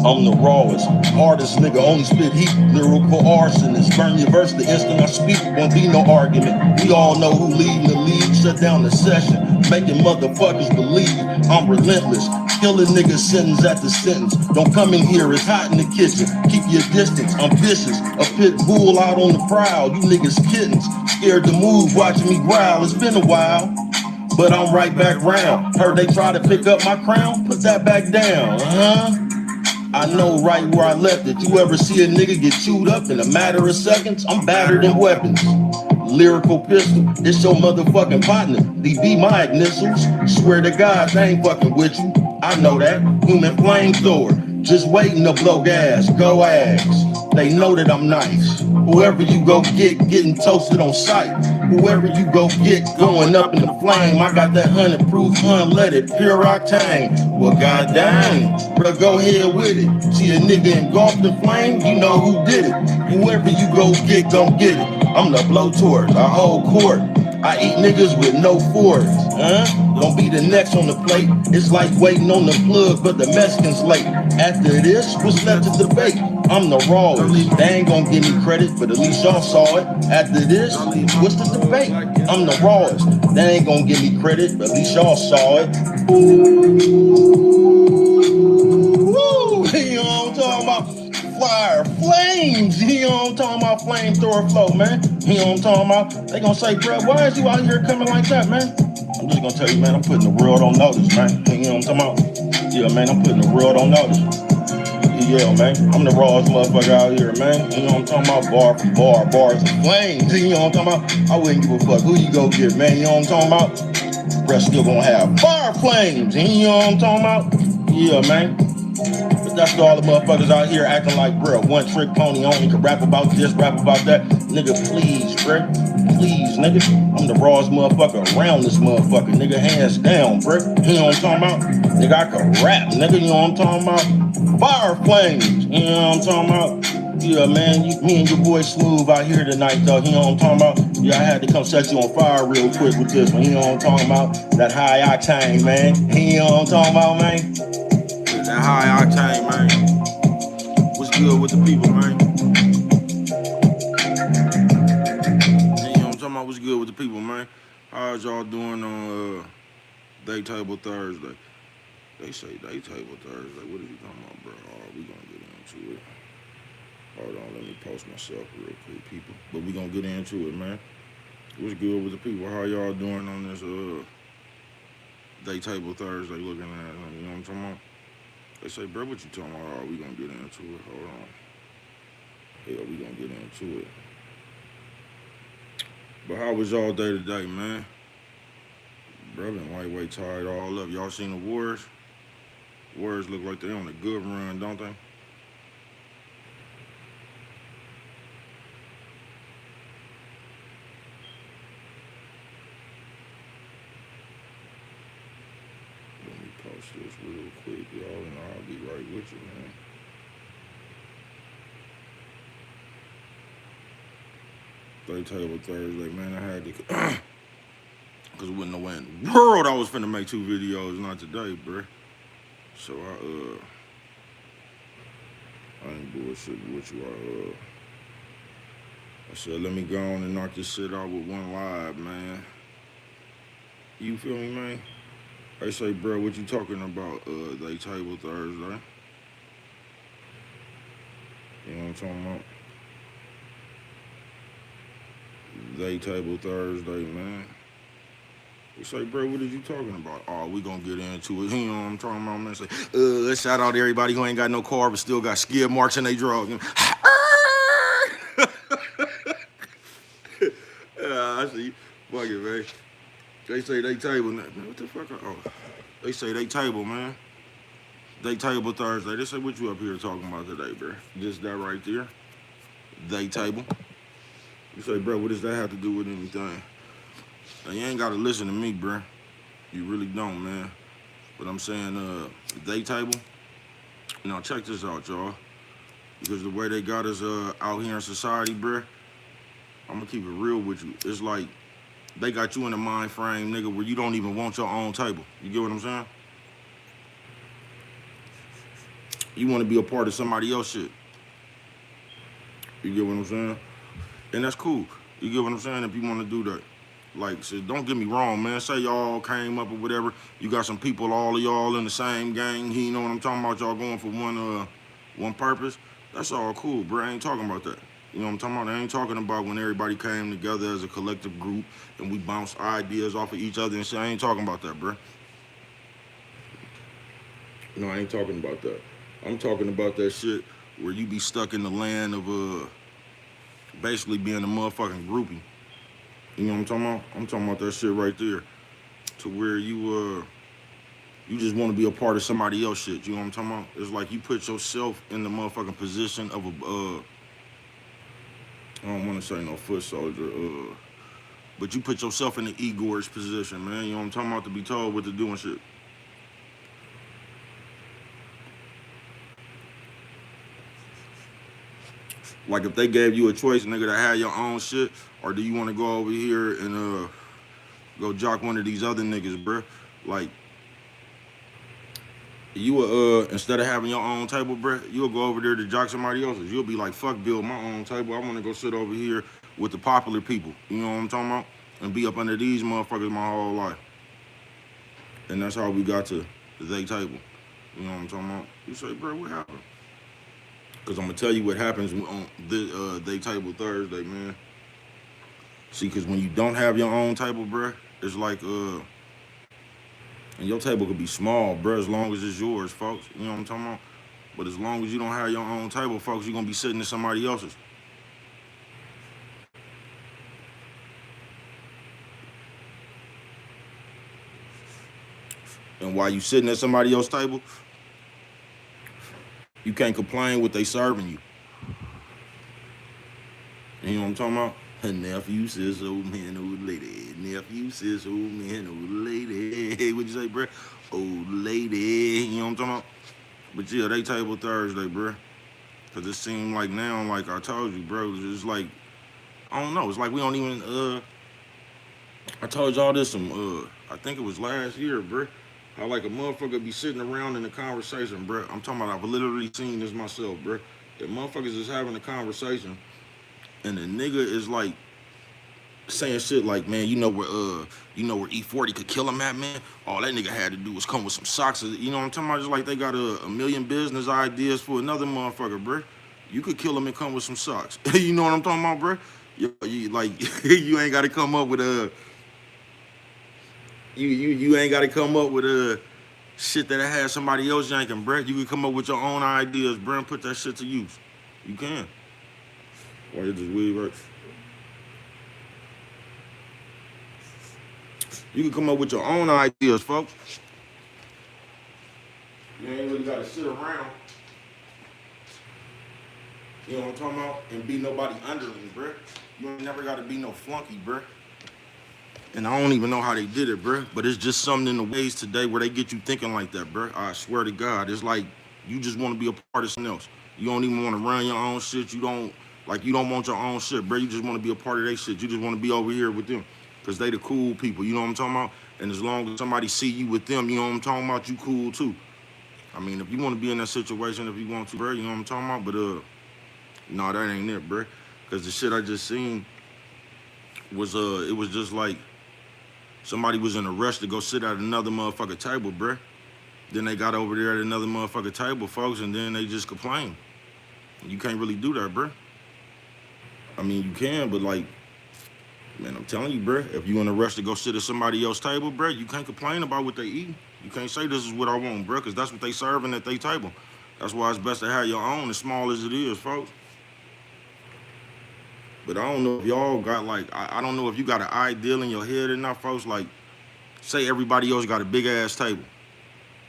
I'm the rawest, hardest nigga, only spit heat, lyrical arsonist. Burn your verse the instant I speak, won't be no argument. We all know who leading the league, shut down the session, making motherfuckers believe I'm relentless. Killing niggas sentence after sentence. Don't come in here, it's hot in the kitchen. Keep your distance, I'm vicious. A pit bull out on the prowl, you niggas kittens. Scared to move, watching me growl, it's been a while. But I'm right back round. Heard they try to pick up my crown, put that back down, I know right where I left it. You ever see a nigga get chewed up in a matter of seconds? I'm battered in weapons. Lyrical pistol, it's your motherfucking partner. These be my initials. Swear to God, they ain't fucking with you. I know that. Human flamethrower, just waiting to blow gas. Go ask. They know that I'm nice. Whoever you go get, getting toasted on sight. Whoever you go get, going up in the flame. I got that 100 proof, unleaded, pure octane. Well, goddamn, bruh, go ahead with it. See a nigga engulfed in flame, you know who did it. Whoever you go get, gon' get it. I'm the blowtorch, I hold court. I eat niggas with no forks, Don't be the next on the plate. It's like waiting on the plug, but the Mexicans late. After this, what's left to debate? I'm the rawest. They ain't gonna give me credit, but at least y'all saw it. After this, what's the debate? I'm the rawest. They ain't gonna give me credit, but at least y'all saw it. Ooh, you know what I'm talking about? Fire, flames, you know what I'm talking about? Flamethrower flow, man. You know what I'm talking about? They gonna say, bro, why is you out here coming like that, man? I'm just gonna tell you, man, I'm putting the world on notice, man. You know what I'm talking about? Yeah, man, I'm putting the world on notice. Yeah, man, I'm the rawest motherfucker out here, man. You know what I'm talking about? Bar for bar, bars and flames. You know what I'm talking about? I wouldn't give a fuck who you go get, man. You know what I'm talking about? Bruh, still gonna have fire flames. You know what I'm talking about? Yeah, man. But that's all the motherfuckers out here acting like, bro, one trick pony only can rap about this, rap about that. Nigga, please, bro. Please, nigga. I'm the rawest motherfucker around this motherfucker. Nigga, hands down, bro. You know what I'm talking about? Nigga, I can rap, nigga. You know what I'm talking about? Fire flames. You know what I'm talking about? Yeah, man, me and your boy Smooth out here tonight, though. You know what I'm talking about? Yeah, I had to come set you on fire real quick with this one. You know what I'm talking about? That high octane, man. You know what I'm talking about, man? That high octane, man. What's good with the people, man? You know what I'm talking about? What's good with the people, man? How's y'all doing on Day Table Thursday? They say Day Table Thursday. What are you talking about, bro? Oh, we gonna get into it. Hold on, let me post myself real quick, people. But we gonna get into it, man. What's good with the people? How y'all doing on this Day Table Thursday? Looking at it, you know what I'm talking about? They say, bro, what you talking about? Oh, we gonna get into it. Hold on. Yeah, we gonna get into it. But how was y'all day today, man? Bro, been way tired all up. Y'all seen the Warriors? Warriors look like they on a good run, don't they? Let me post this real quick, y'all, and I'll be right with you, man. Day Table Thursday, man. I had to, cause it wasn't no way in the world I was finna make 2 videos, not today, bruh. So I ain't bullshitting with you. I said, let me go on and knock this shit out with one live, man. You feel me, man? They say, bro, what you talking about? Day Table Thursday. You know what I'm talking about? Day Table Thursday, man. You say, bro, what are you talking about? Oh, we gonna get into it. You know what I'm talking about, man? Say, let's shout out to everybody who ain't got no car but still got skid marks in their drawers. I see. Fuck it, man. They say they table. Man, what the fuck? Oh, they say they table, man. They table Thursday. They say, what you up here talking about today, bro? Just that right there. They table. You say, bro, what does that have to do with anything? Now, you ain't got to listen to me, bro. You really don't, man. But I'm saying, they table. Now, check this out, y'all. Because the way they got us out here in society, bro, I'm going to keep it real with you. It's like they got you in a mind frame, nigga, where you don't even want your own table. You get what I'm saying? You want to be a part of somebody else's shit. You get what I'm saying? And that's cool. You get what I'm saying? If you want to do that. Like, so don't get me wrong, man. Say y'all came up or whatever. You got some people, all of y'all in the same gang. You know what I'm talking about? Y'all going for one purpose. That's all cool, bro. I ain't talking about that. You know what I'm talking about? I ain't talking about when everybody came together as a collective group and we bounced ideas off of each other and shit. I ain't talking about that, bro. No, I ain't talking about that. I'm talking about that shit where you be stuck in the land of basically being a motherfucking groupie. You know what I'm talking about? I'm talking about that shit right there. To where you just want to be a part of somebody else shit. You know what I'm talking about? It's like you put yourself in the motherfucking position of I don't want to say no foot soldier, but you put yourself in the Igor's position, man. You know what I'm talking about? To be told what to do and shit. Like if they gave you a choice, nigga, to have your own shit, or do you want to go over here and go jock one of these other niggas, bruh? Like you instead of having your own table, bruh, you'll go over there to jock somebody else's. You'll be like, fuck, build my own table. I want to go sit over here with the popular people. You know what I'm talking about? And be up under these motherfuckers my whole life. And that's how we got to the they table. You know what I'm talking about? You say, bro, what happened? Because I'm going to tell you what happens on the they table Thursday, man. See, because when you don't have your own table, bro, it's like, and your table could be small, bro, as long as it's yours, folks. You know what I'm talking about? But as long as you don't have your own table, folks, you're going to be sitting at somebody else's. And while you sitting at somebody else's table, you can't complain what they serving you. You know what I'm talking about? Nephew says old man, old lady. Nephew says old man, old lady. What'd you say, bro? Old lady. You know what I'm talking about? But yeah, they table Thursday, bro. Cause it seemed like now, like I told you, bro, it's like, I don't know. It's like we don't even, I told y'all this I think it was last year, bro. How like a motherfucker be sitting around in a conversation, bro. I'm talking about, I've literally seen this myself, bro. That motherfuckers is having a conversation and the nigga is like saying shit like, man, you know where E40 could kill him at, man. All that nigga had to do was come with some socks. You know what I'm talking about? Just like they got a million business ideas for another motherfucker, bro. You could kill him and come with some socks. You know what I'm talking about, bro? You like you ain't got to come up with you ain't got to come up with shit that has somebody else yanking, bro. You can come up with your own ideas, bro, and put that shit to use. You can. Why you just weed right? You can come up with your own ideas, folks. You ain't really got to sit around, you know what I'm talking about, and be nobody underling, bruh. You ain't never got to be no flunky, bruh. And I don't even know how they did it, bruh. But it's just something in the ways today where they get you thinking like that, bruh. I swear to God, it's like you just want to be a part of something else. You don't even want to run your own shit. You don't want your own shit, bruh. You just want to be a part of their shit. You just want to be over here with them. Because they the cool people, you know what I'm talking about? And as long as somebody see you with them, you know what I'm talking about, you cool too. I mean, if you want to be in that situation, if you want to, bro, you know what I'm talking about? But, no, that ain't it, bro. Because the shit I just seen was, it was just like somebody was in a rush to go sit at another motherfucker table, bro. Then they got over there at another motherfucker table, folks, and then they just complain. You can't really do that, bro. I mean, you can, but like, man, I'm telling you, bro, if you in a rush to go sit at somebody else's table, bro, you can't complain about what they eat. You can't say this is what I want, bro, because that's what they serving at their table. That's why it's best to have your own, as small as it is, folks. But I don't know if y'all got like, I don't know if you got an ideal in your head or not, folks. Like, say everybody else got a big ass table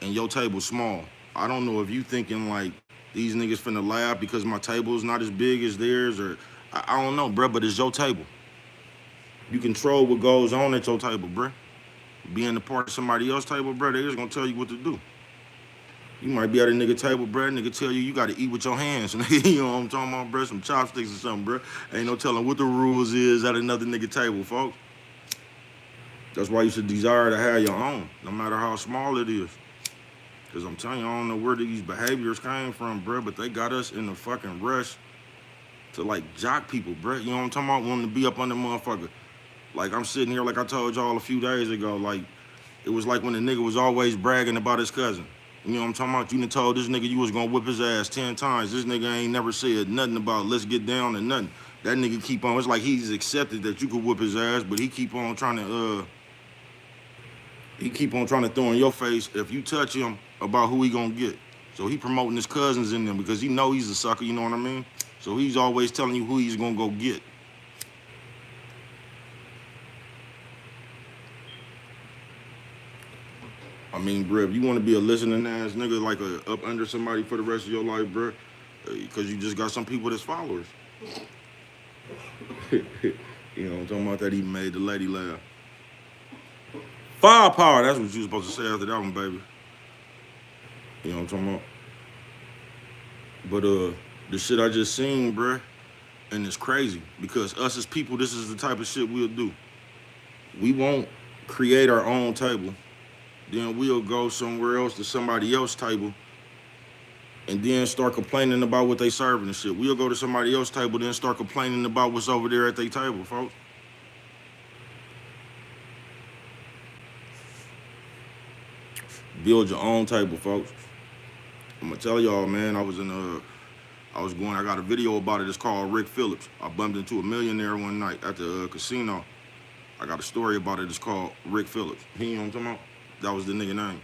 and your table small. I don't know if you thinking like these niggas finna laugh because my table's not as big as theirs, or I don't know, bro, but it's your table. You control what goes on at your table, bro. Being a part of somebody else's table, bro, they just gonna tell you what to do. You might be at a nigga table, bro, nigga tell you gotta eat with your hands. You know what I'm talking about, bro? Some chopsticks or something, bro. Ain't no telling what the rules is at another nigga table, folks. That's why you should desire to have your own, no matter how small it is. Cause I'm telling you, I don't know where these behaviors came from, bro, but they got us in the fucking rush to like jock people, bro. You know what I'm talking about? Wanting to be up on the motherfucker. Like I'm sitting here, like I told y'all a few days ago, like it was like when the nigga was always bragging about his cousin. You know what I'm talking about? You done told this nigga you was gonna whip his ass 10 times. This nigga ain't never said nothing about let's get down and nothing. That nigga keep on, it's like he's accepted that you could whip his ass, but he keep on trying to throw in your face if you touch him about who he gonna get. So he promoting his cousins in them because he know he's a sucker, you know what I mean? So he's always telling you who he's gonna go get. I mean, bro, if you want to be a listening ass nigga, like up under somebody for the rest of your life, bro, because you just got some people that's followers. You know, I'm talking about that he made the lady laugh. Firepower, that's what you was supposed to say after that one, baby. You know what I'm talking about? But the shit I just seen, bruh, and it's crazy because us as people, this is the type of shit we'll do. We won't create our own table, then we'll go somewhere else to somebody else's table and then start complaining about what they serving and shit. We'll go to somebody else's table, then start complaining about what's over there at their table, folks. Build your own table, folks. I'm gonna tell y'all, man. I got a video about it. It's called Rick Phillips. I bumped into a millionaire one night at the casino. I got a story about it. It's called Rick Phillips. You know what I'm talking about? That was the nigga name.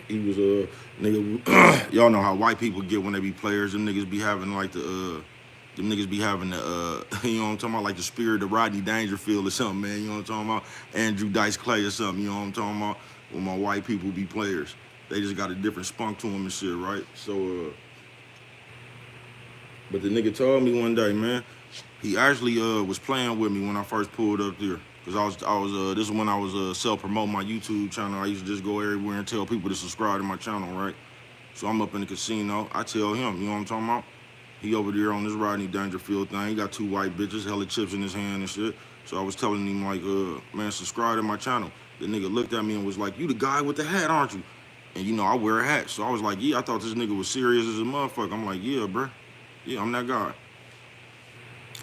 He was a nigga. Y'all know how white people get when they be players. Them niggas be having like them niggas be having the, you know what I'm talking about, like the spirit of Rodney Dangerfield or something, man. You know what I'm talking about? Andrew Dice Clay or something. You know what I'm talking about? When my white people be players, they just got a different spunk to them and shit, right? So, but the nigga told me one day, man, he actually was playing with me when I first pulled up there. Cause this is when I was self-promoting my YouTube channel. I used to just go everywhere and tell people to subscribe to my channel, right? So I'm up in the casino. I tell him, you know what I'm talking about? He over there on this Rodney Dangerfield thing. He got two white bitches, hella chips in his hand and shit. So I was telling him like, man, subscribe to my channel. The nigga looked at me and was like, you the guy with the hat, aren't you? And you know, I wear a hat. So I was like, yeah, I thought this nigga was serious as a motherfucker. I'm like, yeah, bruh. Yeah, I'm that guy.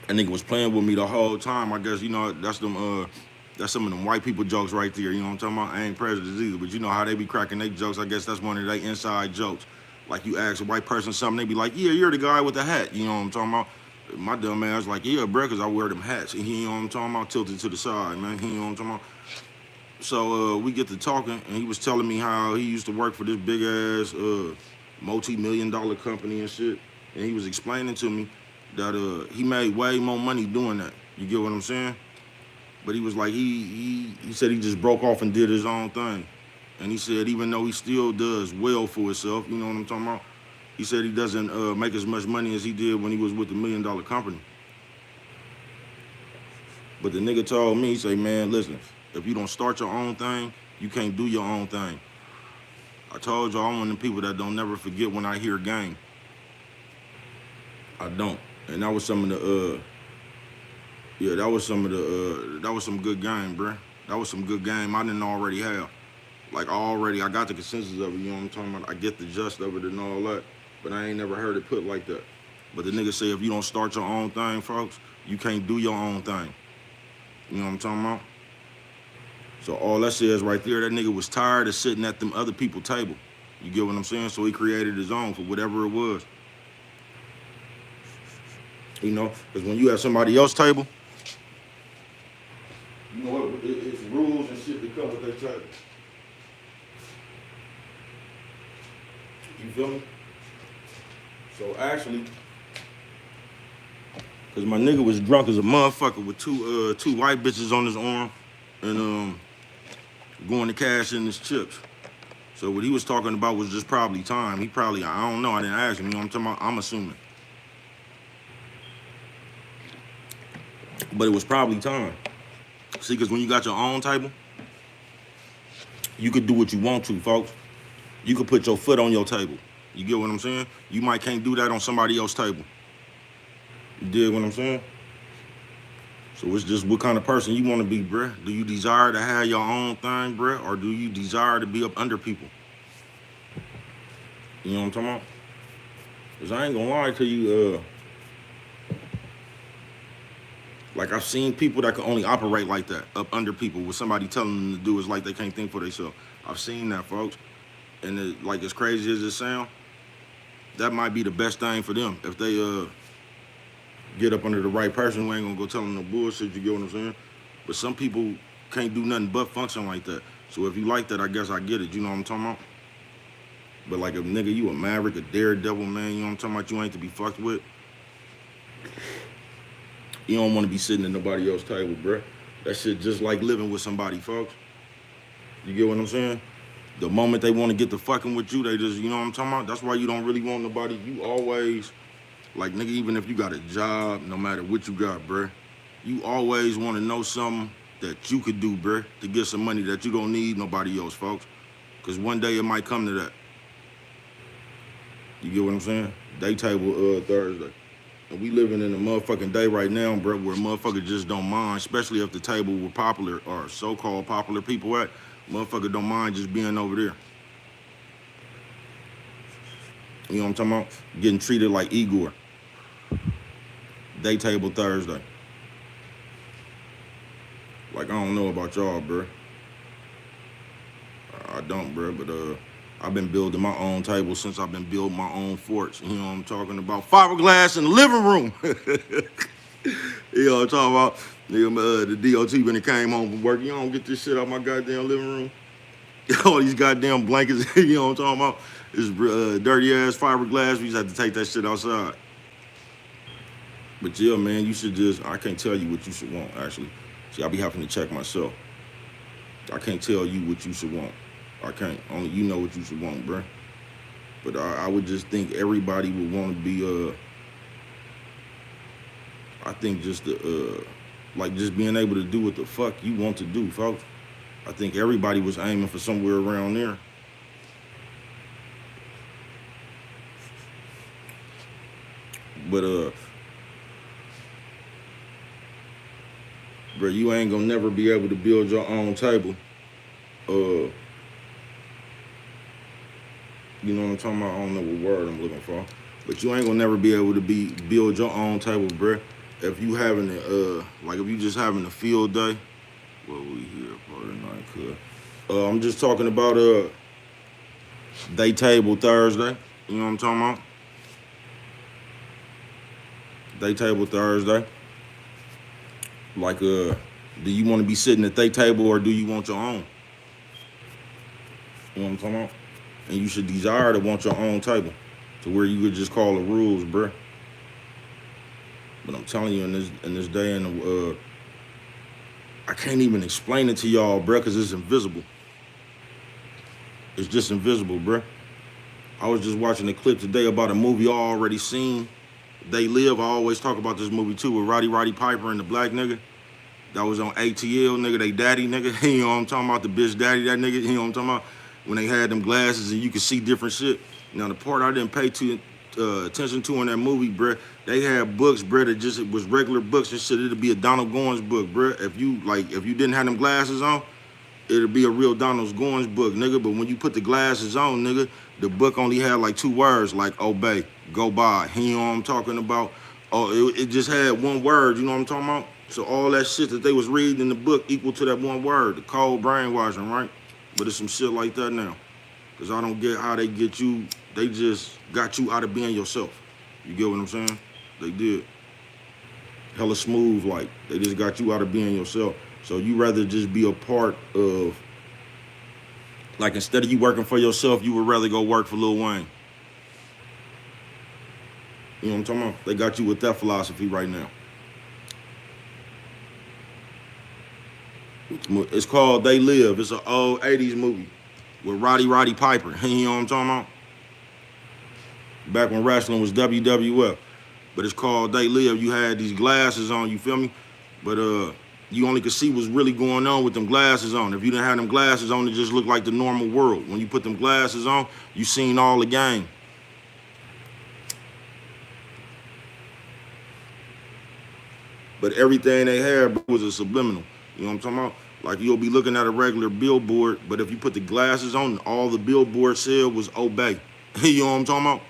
That nigga was playing with me the whole time. I guess, you know, that's some of them white people jokes right there. You know what I'm talking about? I ain't prejudiced either, but you know how they be cracking their jokes. I guess that's one of their inside jokes. Like you ask a white person something, they be like, yeah, you're the guy with the hat. You know what I'm talking about? My dumb man was like, yeah, bruh, because I wear them hats. And he, you know what I'm talking about? Tilted to the side, man. He, you know what I'm talking about? So we get to talking, and he was telling me how he used to work for this big ass multi-million-dollar company and shit. And he was explaining to me that he made way more money doing that. You get what I'm saying? But he was like, he said he just broke off and did his own thing. And he said even though he still does well for himself, you know what I'm talking about? He said he doesn't make as much money as he did when he was with the $1 million company. But the nigga told me, he said, man, listen, if you don't start your own thing, you can't do your own thing. I told y'all I'm one of the people that don't never forget when I hear game. I don't. And that was some of the yeah, that was some good game, bruh. That was some good game I didn't already have. Like I got the consensus of it, you know what I'm talking about? I get the gist of it and all that, but I ain't never heard it put like that. But the nigga say if you don't start your own thing, folks, you can't do your own thing. You know what I'm talking about? So all that says right there, that nigga was tired of sitting at them other people's table. You get what I'm saying? So he created his own for whatever it was. You know, because when you have somebody else's table, you know what? It's rules and shit that come with that table. You feel me? So actually, because my nigga was drunk as a motherfucker with two white bitches on his arm and going to cash in his chips. So what he was talking about was just probably time. He probably, I don't know, I didn't ask him, you know what I'm talking about? I'm assuming. But it was probably time. See, because when you got your own table, you could do what you want to, folks. You could put your foot on your table. You get what I'm saying? You might can't do that on somebody else's table. You dig what I'm saying? So actually, because when you got your own table, you could do what you want to, folks. You could put your foot on your table. You get what I'm saying? You might can't do that on somebody else's table. You dig what I'm saying? You might can't do that on somebody else's table. You get what I'm saying? You might can't do that on somebody else's table. So it's just what kind of person you want to be, bruh. Do you desire to have your own thing, bruh, or do you desire to be up under people? You know what I'm talking about? Because I ain't gonna lie to you, like I've seen people that can only operate like that, up under people, with somebody telling them to do is like they can't think for themselves. I've seen that, folks. And like as crazy as it sounds, that might be the best thing for them. If they get up under the right person who ain't gonna go tell them no bullshit, you get what I'm saying? But some people can't do nothing but function like that. So if you like that, I guess I get it. You know what I'm talking about? But like a nigga, you a maverick, a daredevil, man, you know what I'm talking about? You ain't to be fucked with. You don't want to be sitting at nobody else's table, bruh. That shit just like living with somebody, folks. You get what I'm saying? The moment they want to get to fucking with you, they just, you know what I'm talking about? That's why you don't really want nobody. You always, like, nigga, even if you got a job, no matter what you got, bruh, you always want to know something that you could do, bruh, to get some money that you don't need nobody else, folks. Because one day it might come to that. You get what I'm saying? Day table Thursday. And we living in a motherfucking day right now, bro, where motherfuckers just don't mind, especially if the table where popular or so-called popular people at, motherfucker don't mind just being over there. You know what I'm talking about? Getting treated like Igor. Day table Thursday. Like, I don't know about y'all, bro. I don't, bro, but I've been building my own table since I've been building my own forts. You know what I'm talking about? Fiberglass in the living room. You know what I'm talking about? The DOT when it came home from work, you don't get this shit out my goddamn living room. All these goddamn blankets, you know what I'm talking about? This dirty ass fiberglass. We just have to take that shit outside. But yeah, man, you should just, I can't tell you what you should want, actually. See, I be having to check myself. I can't tell you what you should want. I can't. Only you know what you should want, bro. But I would just think everybody would want to be, I think just like just being able to do what the fuck you want to do, folks. I think everybody was aiming for somewhere around there. But bro, you ain't gonna never be able to build your own table. You know what I'm talking about? I don't know what word I'm looking for. But you ain't gonna never be able to build your own table, bruh. If you having like if you just having a field day. What we here for tonight, cuz. I'm just talking about day table Thursday. You know what I'm talking about? Day table Thursday. Like do you want to be sitting at day table or do you want your own? You know what I'm talking about? And you should desire to want your own table to where you could just call the rules, bruh. But I'm telling you, in this day and I can't even explain it to y'all, bruh, because it's invisible. It's just invisible, bruh. I was just watching a clip today about a movie I already seen. They Live. I always talk about this movie too with Roddy Piper and the black nigga. That was on ATL, nigga, they daddy, nigga. You know what I'm talking about? The bitch daddy, that nigga. You know what I'm talking about? When they had them glasses and you could see different shit. Now, the part I didn't pay attention to in that movie, bruh, they had books, bruh, that just was regular books and shit. It'd be a Donald Goines book, bruh. If you didn't have them glasses on, it'd be a real Donald Goines book, nigga. But when you put the glasses on, nigga, the book only had like 2 words, like obey, go by. You know what I'm talking about? Oh, it just had 1 word, you know what I'm talking about? So all that shit that they was reading in the book equal to that 1 word, the cold brainwashing, right? But it's some shit like that now. Because I don't get how they get you, they just got you out of being yourself. You get what I'm saying? They did. Hella smooth, like, they just got you out of being yourself. So you rather just be a part of, like, instead of you working for yourself, you would rather go work for Lil Wayne. You know what I'm talking about? They got you with that philosophy right now. It's called They Live. It's an old 80s movie with Roddy Piper. You know what I'm talking about? Back when wrestling was WWF. But it's called They Live. You had these glasses on, you feel me? But you only could see what's really going on with them glasses on. If you didn't have them glasses on, it just looked like the normal world. When you put them glasses on, you seen all the game. But everything they had bro, was a subliminal. You know what I'm talking about? Like you'll be looking at a regular billboard, but if you put the glasses on, all the billboard said was obey. You know what I'm talking about?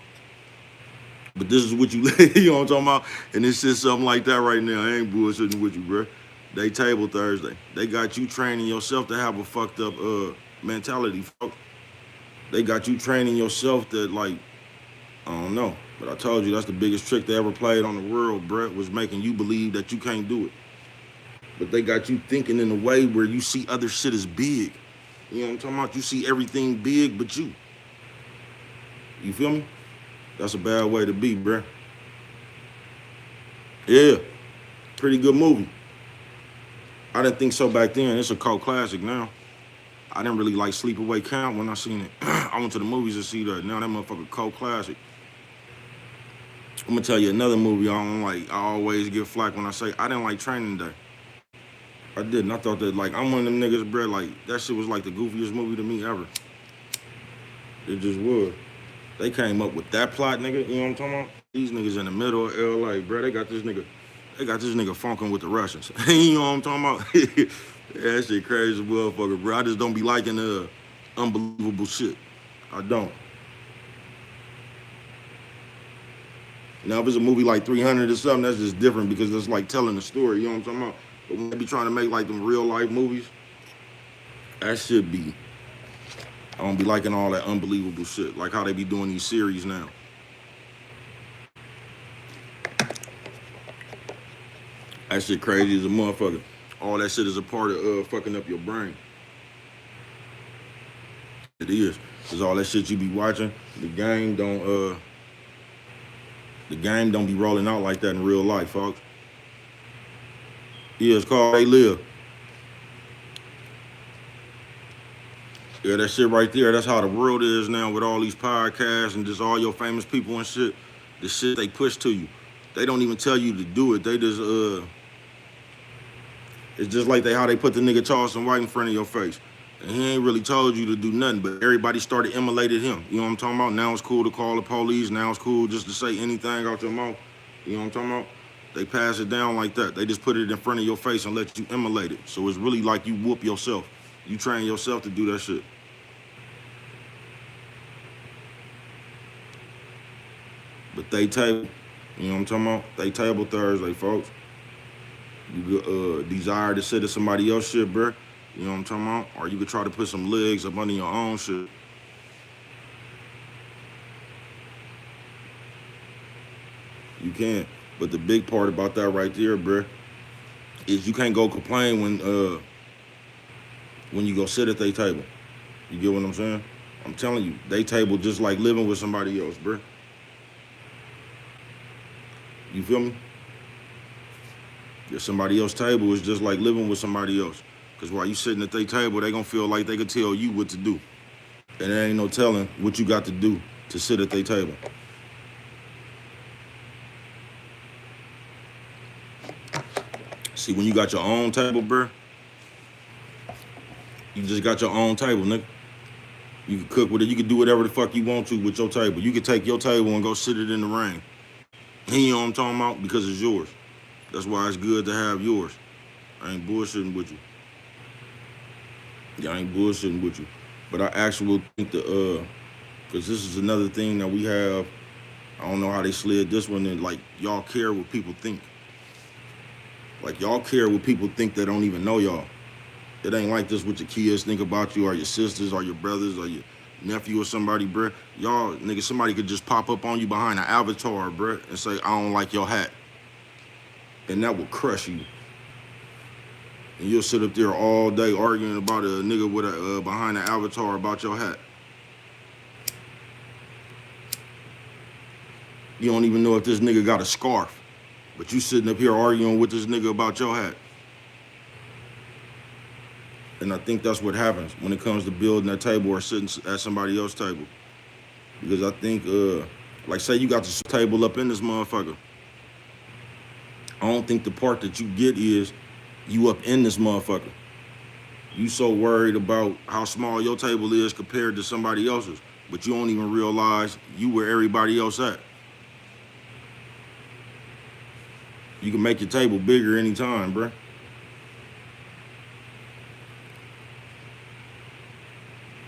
But this is what you, you know what I'm talking about? And it's just something like that right now. I ain't bullshitting with you, bro. They table Thursday. They got you training yourself to have a fucked up mentality, folks. They got you training yourself that like, I don't know. But I told you that's the biggest trick they ever played on the world, bro, was making you believe that you can't do it. But they got you thinking in a way where you see other shit as big. You know what I'm talking about? You see everything big but you. You feel me? That's a bad way to be, bruh. Yeah, pretty good movie. I didn't think so back then. It's a cult classic now. I didn't really like Sleepaway Camp when I seen it. I went to the movies to see that. Now that motherfucker cult classic. I'm gonna tell you another movie I don't like. I always get flack when I say I didn't like Training Day. I didn't. I thought that like I'm one of them niggas, bruh. Like that shit was like the goofiest movie to me ever. It just was. They came up with that plot, nigga. You know what I'm talking about? These niggas in the middle of LA, bro. They got this nigga funking with the Russians. You know what I'm talking about? Yeah, that shit crazy motherfucker, bro. I just don't be liking unbelievable shit. I don't. Now, if it's a movie like 300 or something, that's just different because it's like telling a story. You know what I'm talking about? But when they be trying to make like them real life movies, that should be. I don't be liking all that unbelievable shit, like how they be doing these series now. That shit crazy as a motherfucker. All that shit is a part of fucking up your brain. It is. Cause all that shit you be watching, the game don't be rolling out like that in real life, folks. Yeah, it's called They Live. Yeah, that shit right there, that's how the world is now with all these podcasts and just all your famous people and shit. The shit they push to you. They don't even tell you to do it. They just, it's just like how they put the nigga Charleston White in front of your face. And he ain't really told you to do nothing, but everybody started emulating him. You know what I'm talking about? Now it's cool to call the police. Now it's cool just to say anything out your mouth. You know what I'm talking about? They pass it down like that. They just put it in front of your face and let you emulate it. So it's really like you whoop yourself. You train yourself to do that shit. But they table, you know what I'm talking about? They table Thursday, folks. You desire to sit at somebody else's shit, bro. You know what I'm talking about? Or you could try to put some legs up under your own shit. You can. But the big part about that right there, bro, is you can't go complain when you go sit at their table. You get what I'm saying? I'm telling you, they table just like living with somebody else, bro. You feel me? If somebody else's table is just like living with somebody else. Because while you sitting at their table, they gonna feel like they could tell you what to do. And there ain't no telling what you got to do to sit at their table. See, when you got your own table, bro, you just got your own table, nigga. You can cook with it. You can do whatever the fuck you want to with your table. You can take your table and go sit it in the rain. You know what I'm talking about? Because it's yours. That's why it's good to have yours. I ain't bullshitting with you. Yeah, I ain't bullshitting with you. But I actually think because this is another thing that we have. I don't know how they slid this one in. Like, y'all care what people think. Like, y'all care what people think that don't even know y'all. It ain't like this with your kids think about you or your sisters or your brothers or your nephew or somebody, bruh. Y'all, nigga, somebody could just pop up on you behind an avatar, bruh, and say, I don't like your hat. And that will crush you. And you'll sit up there all day arguing about a nigga with a behind an avatar about your hat. You don't even know if this nigga got a scarf, but you sitting up here arguing with this nigga about your hat. And I think that's what happens when it comes to building that table or sitting at somebody else's table. Because I think, like say you got the table up in this motherfucker. I don't think the part that you get is you up in this motherfucker. You so worried about how small your table is compared to somebody else's, but you don't even realize you where everybody else at. You can make your table bigger anytime, bruh.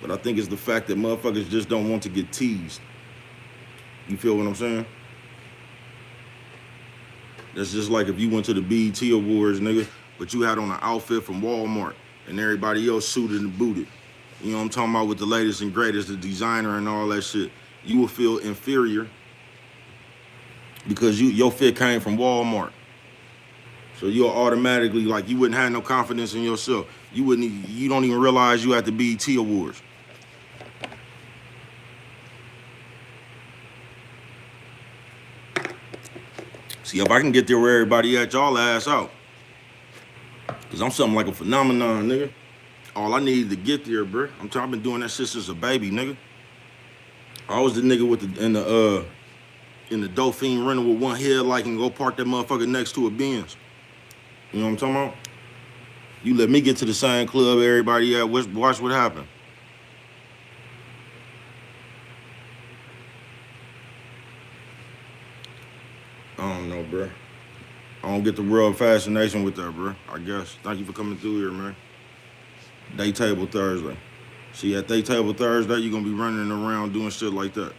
But I think it's the fact that motherfuckers just don't want to get teased. You feel what I'm saying? That's just like if you went to the BET Awards, nigga, but you had on an outfit from Walmart and everybody else suited and booted. You know what I'm talking about, with the latest and greatest, the designer and all that shit. You will feel inferior because your fit came from Walmart. So you'll automatically, like, you wouldn't have no confidence in yourself. You don't even realize you at the BET Awards. See, if I can get there where everybody at, y'all ass out. Cause I'm something like a phenomenon, nigga. All I needed to get there, bruh. I've been doing that shit since a baby, nigga. I was the nigga with in the Dauphine rental with one headlight and go park that motherfucker next to a Benz. You know what I'm talking about? You let me get to the same club everybody at, watch what happened. I don't know, bruh. I don't get the world fascination with that, bruh. I guess. Thank you for coming through here, man. Day Table Thursday. See, at Day Table Thursday, you're gonna be running around doing shit like that.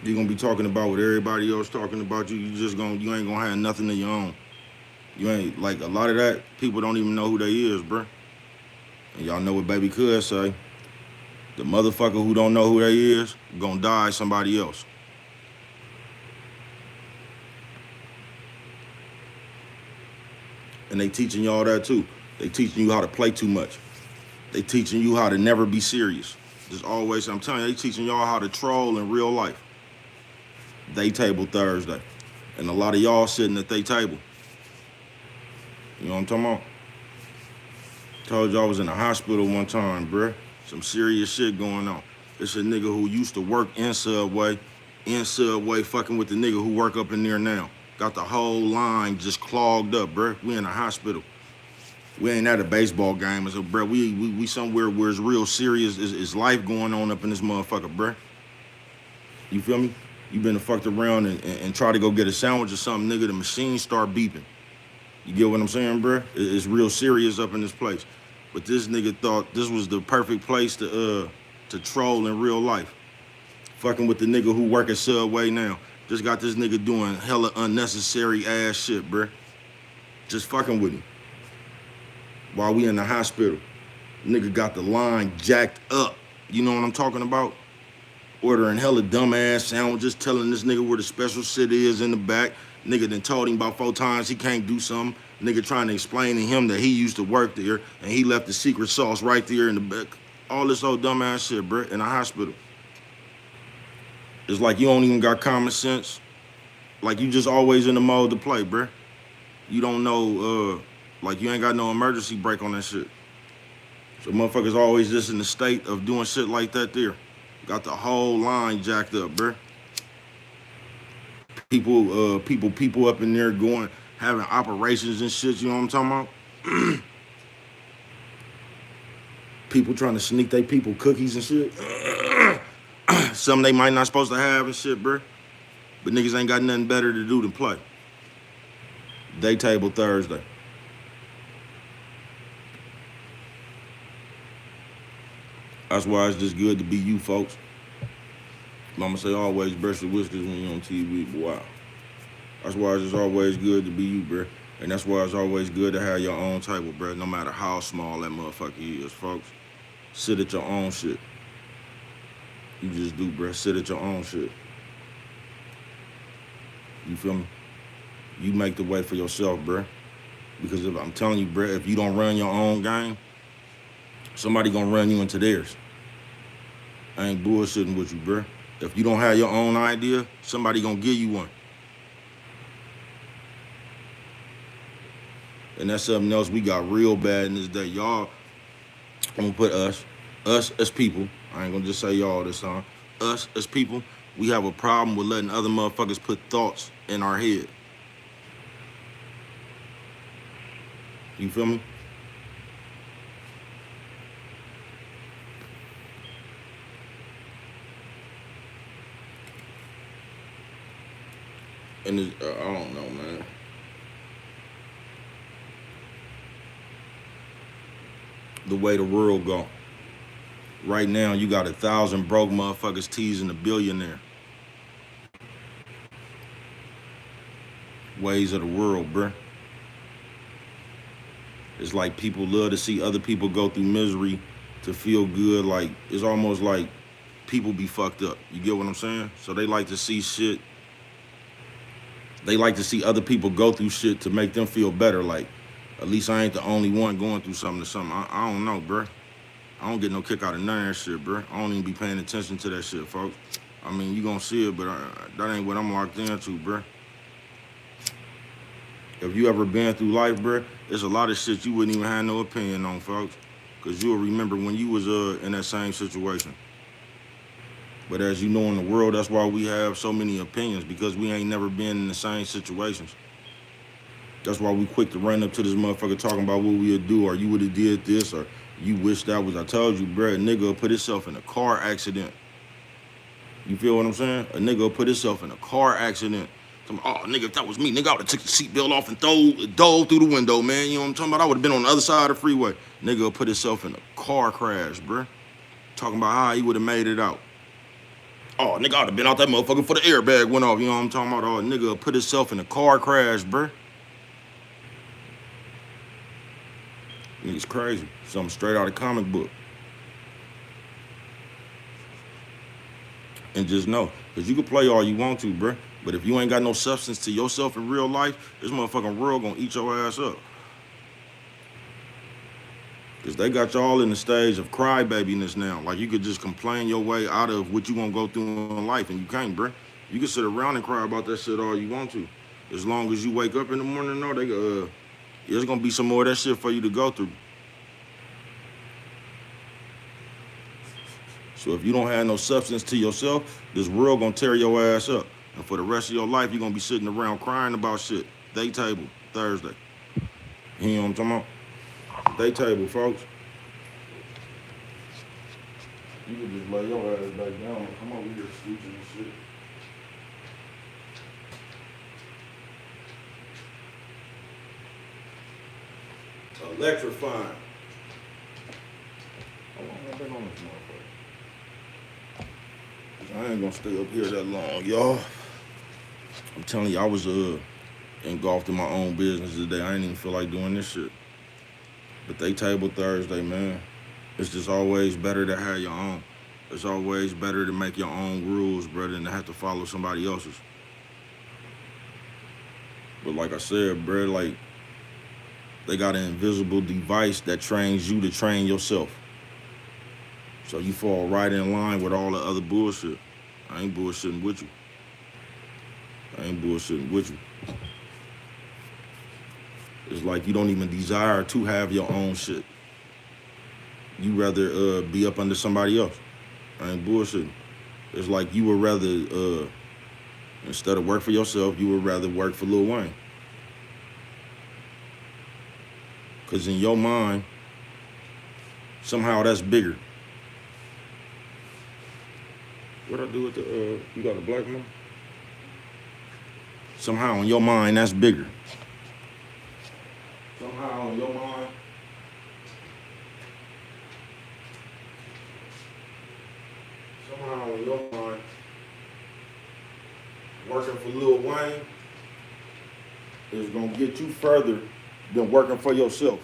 You're gonna be talking about what everybody else talking about you. You ain't gonna have nothing of your own. You ain't, like, a lot of that, people don't even know who they is, bruh. And y'all know what Baby Cuz say. The motherfucker who don't know who they is, gonna die somebody else. And they teaching y'all that too. They teaching you how to play too much. They teaching you how to never be serious. Just always, I'm telling you, they teaching y'all how to troll in real life. Day Table Thursday. And a lot of y'all sitting at they table. You know what I'm talking about? Told y'all I was in the hospital one time, bruh. Some serious shit going on. It's a nigga who used to work in Subway fucking with the nigga who work up in there now. Got the whole line just clogged up, bruh. We in the hospital. We ain't at a baseball game. So, bruh, we somewhere where it's real serious. It's life going on up in this motherfucker, bruh. You feel me? You been fucked around and try to go get a sandwich or something, nigga, the machine start beeping. You get what I'm saying, bruh? It's real serious up in this place. But this nigga thought this was the perfect place to troll in real life. Fucking with the nigga who work at Subway now. Just got this nigga doing hella unnecessary ass shit, bruh. Just fucking with him. While we in the hospital. Nigga got the line jacked up. You know what I'm talking about? Ordering hella dumbass sandwiches, telling this nigga where the special shit is in the back. Nigga done told him about 4 times he can't do something. Nigga trying to explain to him that he used to work there and he left the secret sauce right there in the back. All this old dumbass shit, bruh, in a hospital. It's like you don't even got common sense. Like you just always in the mode to play, bruh. You don't know, like you ain't got no emergency brake on that shit. So motherfuckers always just in the state of doing shit like that there. Got the whole line jacked up, bruh. People up in there having operations and shit, you know what I'm talking about? People trying to sneak they people cookies and shit. Something they might not supposed to have and shit, bruh. But niggas ain't got nothing better to do than play. Day Table Thursday. That's why it's just good to be you, folks. Mama say always brush your whiskers when you're on TV, but wow. That's why it's just always good to be you, bruh. And that's why it's always good to have your own table, bruh, no matter how small that motherfucker is, folks. Sit at your own shit. You just do, bruh. Sit at your own shit. You feel me? You make the way for yourself, bruh. Because if I'm telling you, bruh, if you don't run your own game, somebody gonna run you into theirs. I ain't bullshitting with you, bruh. If you don't have your own idea, somebody gonna give you one. And that's something else we got real bad in this day. Y'all, I'm gonna put us as people, I ain't gonna just say y'all this time. Us as people, we have a problem with letting other motherfuckers put thoughts in our head. You feel me? And I don't know, man. the way the world go. Right now, you got 1,000 broke motherfuckers teasing a billionaire. Ways of the world, bruh. It's like people love to see other people go through misery to feel good. Like, it's almost like people be fucked up. You get what I'm saying? So they like to see shit. They like to see other people go through shit to make them feel better. Like, at least I ain't the only one going through something or something. I don't know, bruh. I don't get no kick out of none of that shit, bruh. I don't even be paying attention to that shit, folks. I mean, you gonna see it, but that ain't what I'm locked into, bruh. If you ever been through life, bruh, there's a lot of shit you wouldn't even have no opinion on, folks. Because you'll remember when you was in that same situation. But as you know, in the world, that's why we have so many opinions, because we ain't never been in the same situations. That's why we quick to run up to this motherfucker talking about what we'll do, or you would have did this, or you wish that was. I told you, bruh, a nigga will put himself in a car accident. You feel what I'm saying? A nigga will put himself in a car accident. Oh, nigga, if that was me, nigga, I would have took the seatbelt off and dove through the window, man. You know what I'm talking about? I would have been on the other side of the freeway. Nigga will put himself in a car crash, bruh. Talking about how he would have made it out. Oh, nigga, I would have been out that motherfucker before the airbag went off. You know what I'm talking about? Oh, nigga will put himself in a car crash, bruh. Nigga's crazy. Something straight out of comic book. And just know, because you can play all you want to, bruh. But if you ain't got no substance to yourself in real life, this motherfucking world gonna eat your ass up. Because they got y'all in the stage of crybabiness now. Like, you could just complain your way out of what you gonna go through in life, and you can't, bruh. You can sit around and cry about that shit all you want to. As long as you wake up in the morning, no, there's gonna be some more of that shit for you to go through. So if you don't have no substance to yourself, this world gonna tear your ass up. And for the rest of your life, you're gonna be sitting around crying about shit. Day table, Thursday. You know what I'm talking about? Day table, folks. You can just lay your ass back down and come over here scooching and shit. Electrifying. How long have I been on this motherfucker? I ain't gonna stay up here that long, y'all. I'm telling you, I was engulfed in my own business today. I ain't even feel like doing this shit. But they table Thursday, man. It's just always better to have your own. It's always better to make your own rules, brother, than to have to follow somebody else's. But like I said, bro, like, they got an invisible device that trains you to train yourself. So you fall right in line with all the other bullshit. I ain't bullshitting with you. I ain't bullshitting with you. It's like you don't even desire to have your own shit. You rather be up under somebody else. I ain't bullshitting. It's like you would rather, instead of work for yourself, you would rather work for Lil Wayne. Because in your mind, somehow that's bigger. What I do with the, you got a black one? Somehow in your mind, that's bigger. Somehow in your mind, working for Lil Wayne is gonna get you further than working for yourself.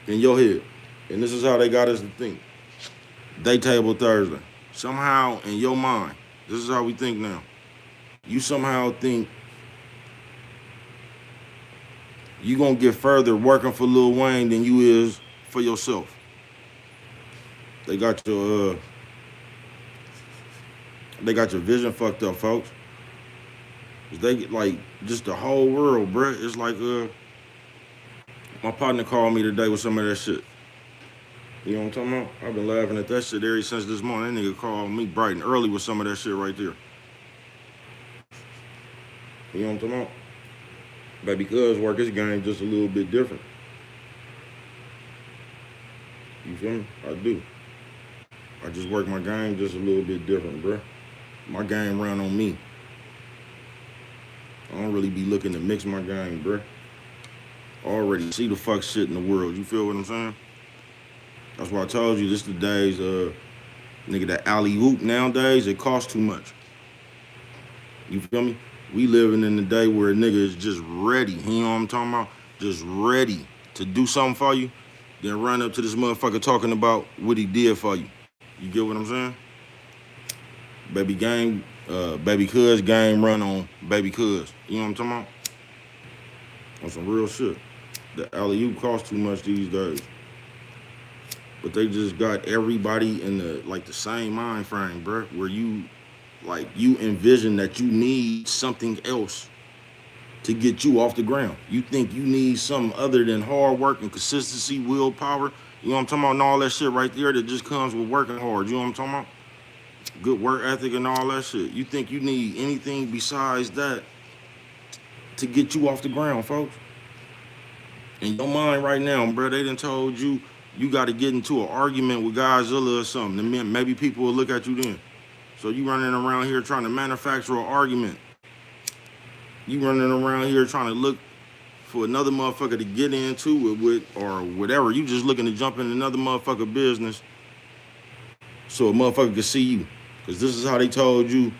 In your head. And this is how they got us to think. Day table Thursday. Somehow in your mind, this is how we think now. You somehow think you gonna get further working for Lil Wayne than you is for yourself. They got your vision fucked up, folks. They get like just the whole world, bruh. It's like my partner called me today with some of that shit. You know what I'm talking about? I've been laughing at that shit ever since this morning. That nigga called me bright and early with some of that shit right there. You know what I'm talking about? But because work his game just a little bit different. You feel me? I do. I just work my game just a little bit different, bruh. My game run on me. I don't really be looking to mix my game, bruh. Already see the fuck shit in the world. You feel what I'm saying? That's why I told you this the days, nigga, that alley oop nowadays, it costs too much. You feel me? We living in the day where a nigga is just ready. You know what I'm talking about? Just ready to do something for you, then run up to this motherfucker talking about what he did for you. You get what I'm saying? Baby cuz game run on baby cuz. You know what I'm talking about? On some real shit. The alley-oop costs too much these days. But they just got everybody in the same mind frame, bro, where you envision that you need something else to get you off the ground. You think you need something other than hard work and consistency, willpower. You know what I'm talking about? And all that shit right there that just comes with working hard. You know what I'm talking about? Good work ethic and all that shit. You think you need anything besides that to get you off the ground, folks? In your mind right now, bro, they done told you you got to get into an argument with Godzilla or something. And then maybe people will look at you then. So you running around here trying to manufacture an argument. You running around here trying to look for another motherfucker to get into it with or whatever. You just looking to jump in another motherfucker business so a motherfucker can see you. Because this is how they told you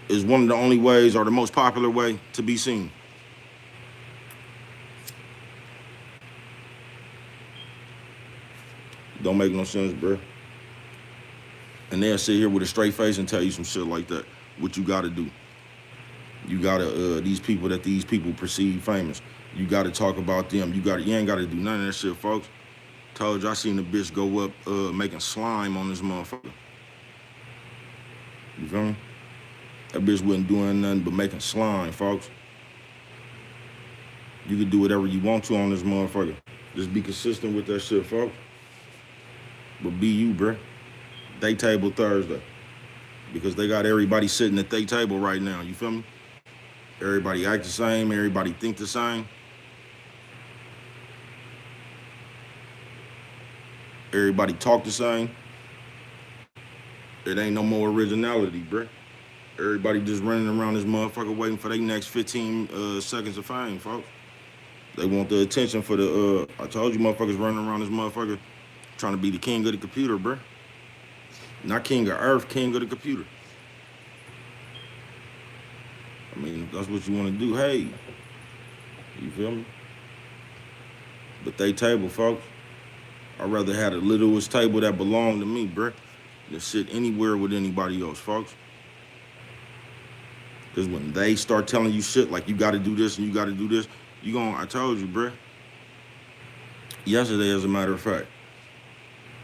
is one of the only ways or the most popular way to be seen. Don't make no sense, bro. And they'll sit here with a straight face and tell you some shit like that. What you gotta do. You gotta, these people perceive famous. You gotta talk about them. You ain't gotta do none of that shit, folks. Told you I seen the bitch go up making slime on this motherfucker. You feel me? That bitch wasn't doing nothing but making slime, folks. You can do whatever you want to on this motherfucker. Just be consistent with that shit, folks. But be you, bruh. They table Thursday. Because they got everybody sitting at their table right now. You feel me? Everybody act the same. Everybody think the same. Everybody talk the same. It ain't no more originality, bruh. Everybody just running around this motherfucker waiting for their next 15 seconds of fame, folks. They want the attention for the, I told you motherfuckers running around this motherfucker trying to be the king of the computer, bruh. Not king of earth, king of the computer. I mean, if that's what you want to do, hey. You feel me? But they table, folks. I'd rather have the littlest table that belonged to me, bruh, than sit anywhere with anybody else, folks. Because when they start telling you shit like you got to do this and you got to do this, I told you, bruh. Yesterday, as a matter of fact,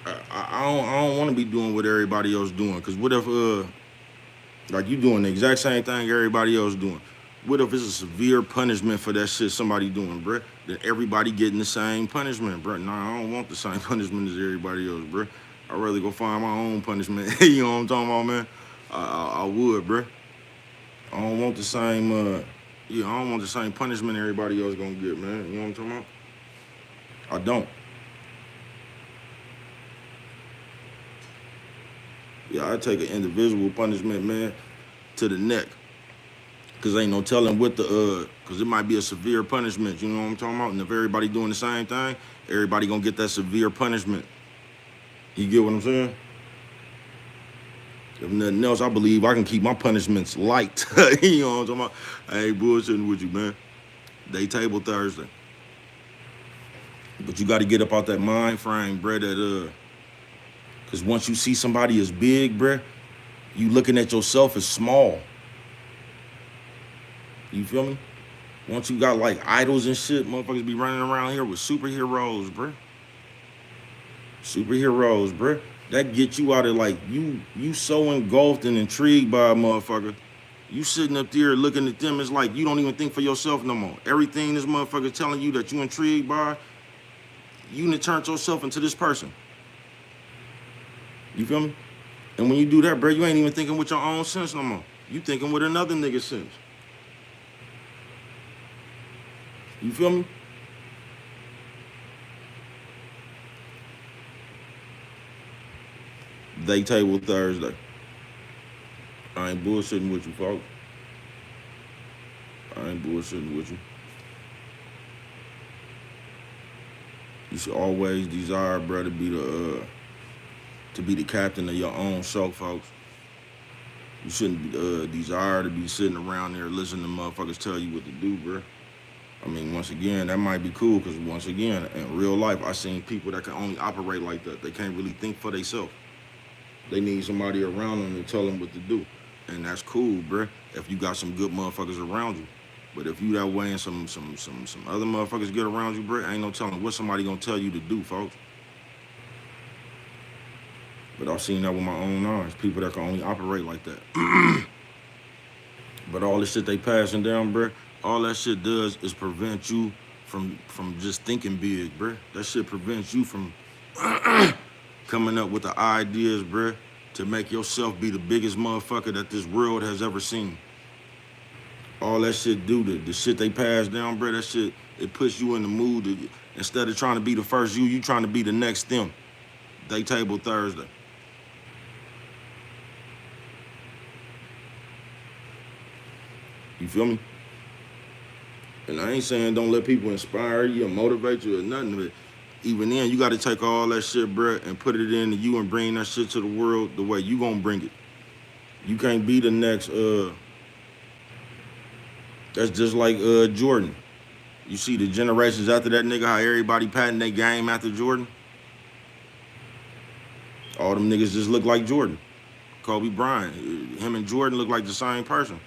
I don't want to be doing what everybody else doing. Because what if, like you doing the exact same thing everybody else doing? What if it's a severe punishment for that shit somebody doing, bruh? Then everybody getting the same punishment, bruh. Nah, I don't want the same punishment as everybody else, bruh. I'd rather go find my own punishment. You know what I'm talking about, man? I would, bruh. I don't want the same, I don't want the same punishment everybody else gonna get, man. You know what I'm talking about? I don't. Yeah, I take an individual punishment, man, to the neck. Cause ain't no telling what cause it might be a severe punishment, you know what I'm talking about? And if everybody doing the same thing, everybody gonna get that severe punishment. You get what I'm saying? If nothing else, I believe I can keep my punishments light. You know what I'm talking about? I ain't bullshitting with you, man. They table Thursday. But you gotta get up out that mind frame, bruh, that cause once you see somebody as big, bruh, you looking at yourself as small. You feel me? Once you got like idols and shit, motherfuckers be running around here with superheroes, bruh. Superheroes, bruh. That get you out of like, you so engulfed and intrigued by a motherfucker. You sitting up there looking at them, it's like you don't even think for yourself no more. Everything this motherfucker telling you that you intrigued by, you done turned yourself into this person. You feel me? And when you do that, bruh, you ain't even thinking with your own sense no more. You thinking with another nigga's sense. You feel me? They table Thursday. I ain't bullshitting with you, folks. I ain't bullshitting with you. You should always desire, bro, to be the captain of your own show, folks. You shouldn't desire to be sitting around there listening to motherfuckers tell you what to do, bro. I mean, once again, that might be cool because, once again, in real life, I seen people that can only operate like that. They can't really think for themselves. They need somebody around them to tell them what to do. And that's cool, bro, if you got some good motherfuckers around you. But if you that way and some other motherfuckers get around you, bro, ain't no telling what somebody gonna tell you to do, folks. But I've seen that with my own eyes. People that can only operate like that. But all this shit they passing down, bruh, all that shit does is prevent you from just thinking big, bruh. That shit prevents you from coming up with the ideas, bruh, to make yourself be the biggest motherfucker that this world has ever seen. All that shit do, the shit they pass down, bruh, that shit, it puts you in the mood to, instead of trying to be the first you trying to be the next them. Day Table Thursday. You feel me? And I ain't saying don't let people inspire you or motivate you or nothing, but even then, you got to take all that shit, bruh, and put it into you and bring that shit to the world the way you gonna bring it. You can't be the next, that's just like Jordan. You see the generations after that nigga, how everybody patting their game after Jordan? All them niggas just look like Jordan. Kobe Bryant, him and Jordan look like the same person.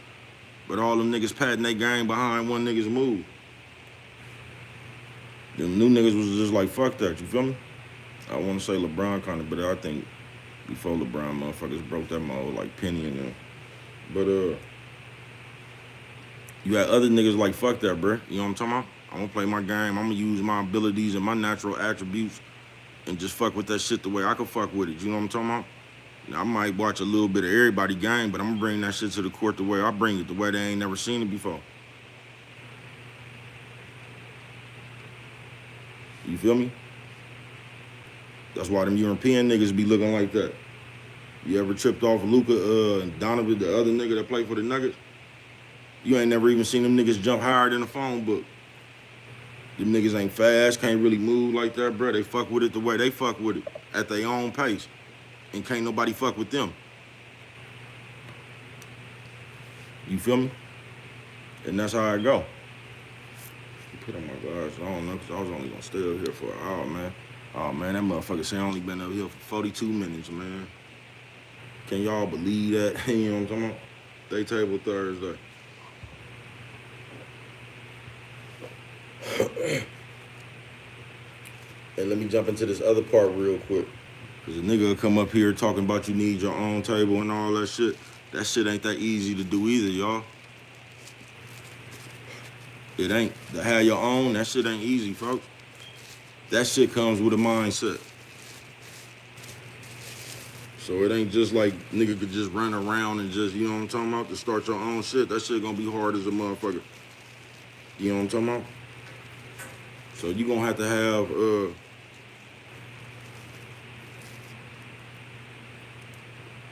But all them niggas patting their game behind one nigga's move. Them new niggas was just like, fuck that, you feel me? I want to say LeBron kind of, but I think before LeBron, motherfuckers broke that mold like Penny and them. But you had other niggas like, fuck that, bruh. You know what I'm talking about? I'm gonna play my game. I'm gonna use my abilities and my natural attributes and just fuck with that shit the way I can fuck with it. You know what I'm talking about? Now, I might watch a little bit of everybody game, but I'm gonna bring that shit to the court the way I bring it, the way they ain't never seen it before. You feel me? That's why them European niggas be looking like that. You ever tripped off Luka and Donovan, the other nigga that played for the Nuggets? You ain't never even seen them niggas jump higher than a phone book. Them niggas ain't fast, can't really move like that, bro. They fuck with it the way they fuck with it, at their own pace. And can't nobody fuck with them. You feel me? And that's how I go. Put on my glasses, I don't know, because I was only gonna stay up here for an hour, man. Oh, man, that motherfucker say I only been up here for 42 minutes, man. Can y'all believe that? You know what I'm talking about? Day Table Thursday. And let me jump into this other part real quick. Because a nigga will come up here talking about you need your own table and all that shit. That shit ain't that easy to do either, y'all. It ain't. To have your own, that shit ain't easy, folks. That shit comes with a mindset. So it ain't just like nigga could just run around and just, you know what I'm talking about, to start your own shit. That shit gonna be hard as a motherfucker. You know what I'm talking about? So you gonna have to have,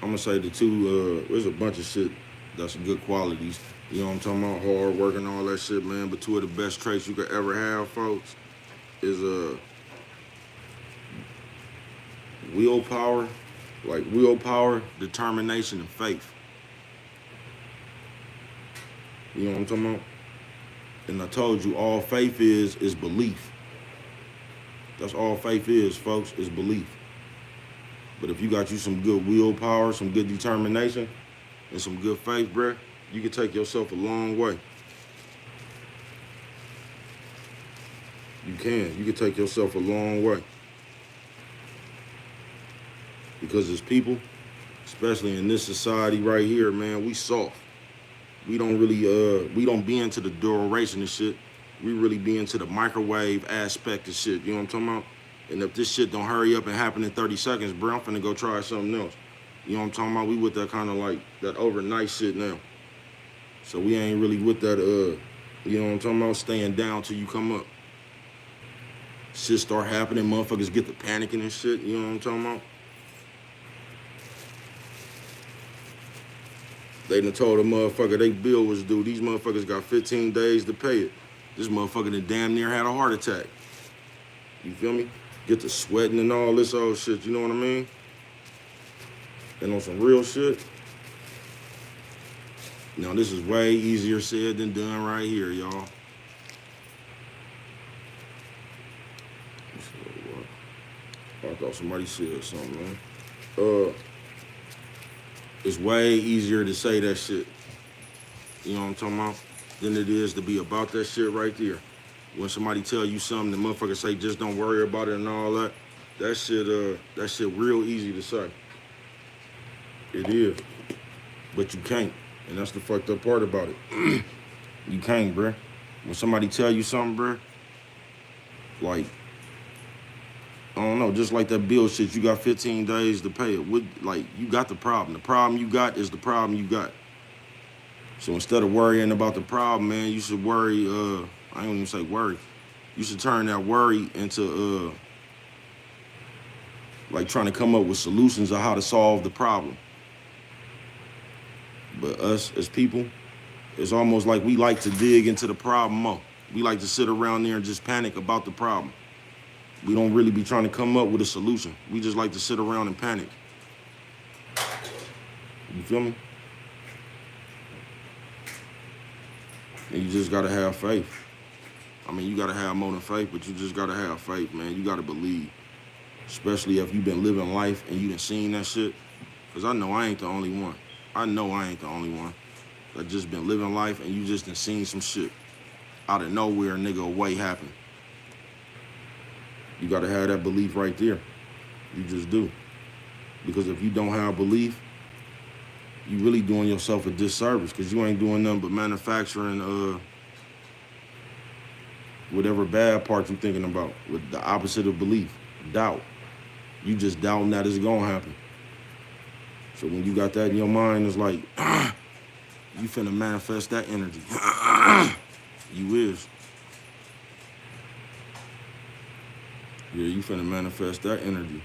I'm gonna say the two, there's a bunch of shit that's good qualities. You know what I'm talking about? Hard work and all that shit, man. But two of the best traits you could ever have, folks, is willpower, determination, and faith. You know what I'm talking about? And I told you, all faith is belief. That's all faith is, folks, is belief. But if you got you some good willpower, some good determination, and some good faith, bruh, you can take yourself a long way. You can take yourself a long way. Because as people, especially in this society right here, man, we soft. We don't really, we don't be into the duration of shit. We really be into the microwave aspect of shit. You know what I'm talking about? And if this shit don't hurry up and happen in 30 seconds, bro, I'm finna go try something else. You know what I'm talking about? We with that kind of like, that overnight shit now. So we ain't really with that, you know what I'm talking about? Staying down till you come up. Shit start happening, motherfuckers get to panicking and shit. You know what I'm talking about? They done told a motherfucker they bill was due. These motherfuckers got 15 days to pay it. This motherfucker done damn near had a heart attack. You feel me? Get to sweating and all this old shit, you know what I mean? And on some real shit, now this is way easier said than done right here, y'all. I thought somebody said something, man. It's way easier to say that shit, you know what I'm talking about, than it is to be about that shit right there. When somebody tell you something, the motherfucker say just don't worry about it and all that. That shit real easy to say. It is, but you can't, and that's the fucked up part about it. You can't, bruh. When somebody tell you something, bruh, like, I don't know, just like that bill shit, you got 15 days to pay it. Like, you got the problem. The problem you got is the problem you got. So instead of worrying about the problem, man, you should worry, I ain't even say worry. You should turn that worry into, like trying to come up with solutions of how to solve the problem. But us as people, it's almost like we like to dig into the problem more. We like to sit around there and just panic about the problem. We don't really be trying to come up with a solution. We just like to sit around and panic. You feel me? And you just gotta have faith. I mean, you gotta have more than faith, but you just gotta have faith, man. You gotta believe. Especially if you've been living life and you done seen that shit. Cause I know I ain't the only one. I know I ain't the only one that just been living life and you just done seen some shit. Out of nowhere, nigga, a way happen. You gotta have that belief right there. You just do. Because if you don't have belief, you really doing yourself a disservice because you ain't doing nothing but manufacturing whatever bad part you thinking about with the opposite of belief, doubt. You just doubting that it's gonna happen. So when you got that in your mind, it's like, you finna manifest that energy. You is. Yeah, you finna manifest that energy.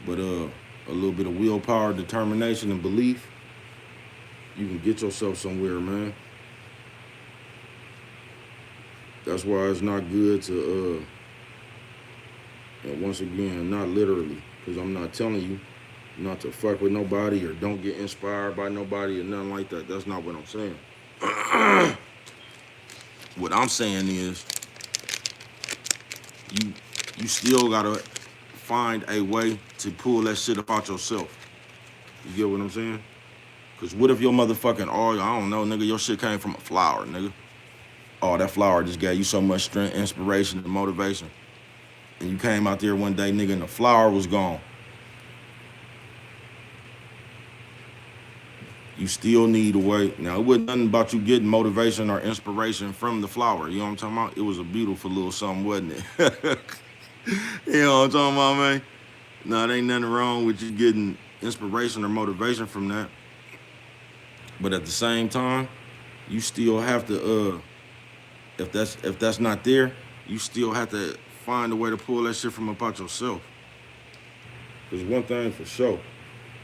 But a little bit of willpower, determination, and belief, you can get yourself somewhere, man. That's why it's not good to, and once again, not literally, because I'm not telling you not to fuck with nobody or don't get inspired by nobody or nothing like that. That's not what I'm saying. What I'm saying is, you still gotta find a way to pull that shit about yourself. You get what I'm saying? Because what if your motherfucking, oh, I don't know, nigga, your shit came from a flower, nigga. Oh, that flower just gave you so much strength, inspiration, and motivation. And you came out there one day, nigga, and the flower was gone. You still need a way. Now, it wasn't nothing about you getting motivation or inspiration from the flower. You know what I'm talking about? It was a beautiful little something, wasn't it? You know what I'm talking about, man? No, there ain't nothing wrong with you getting inspiration or motivation from that. But at the same time, you still have to, if that's not there, you still have to find a way to pull that shit from about yourself. There's one thing for sure.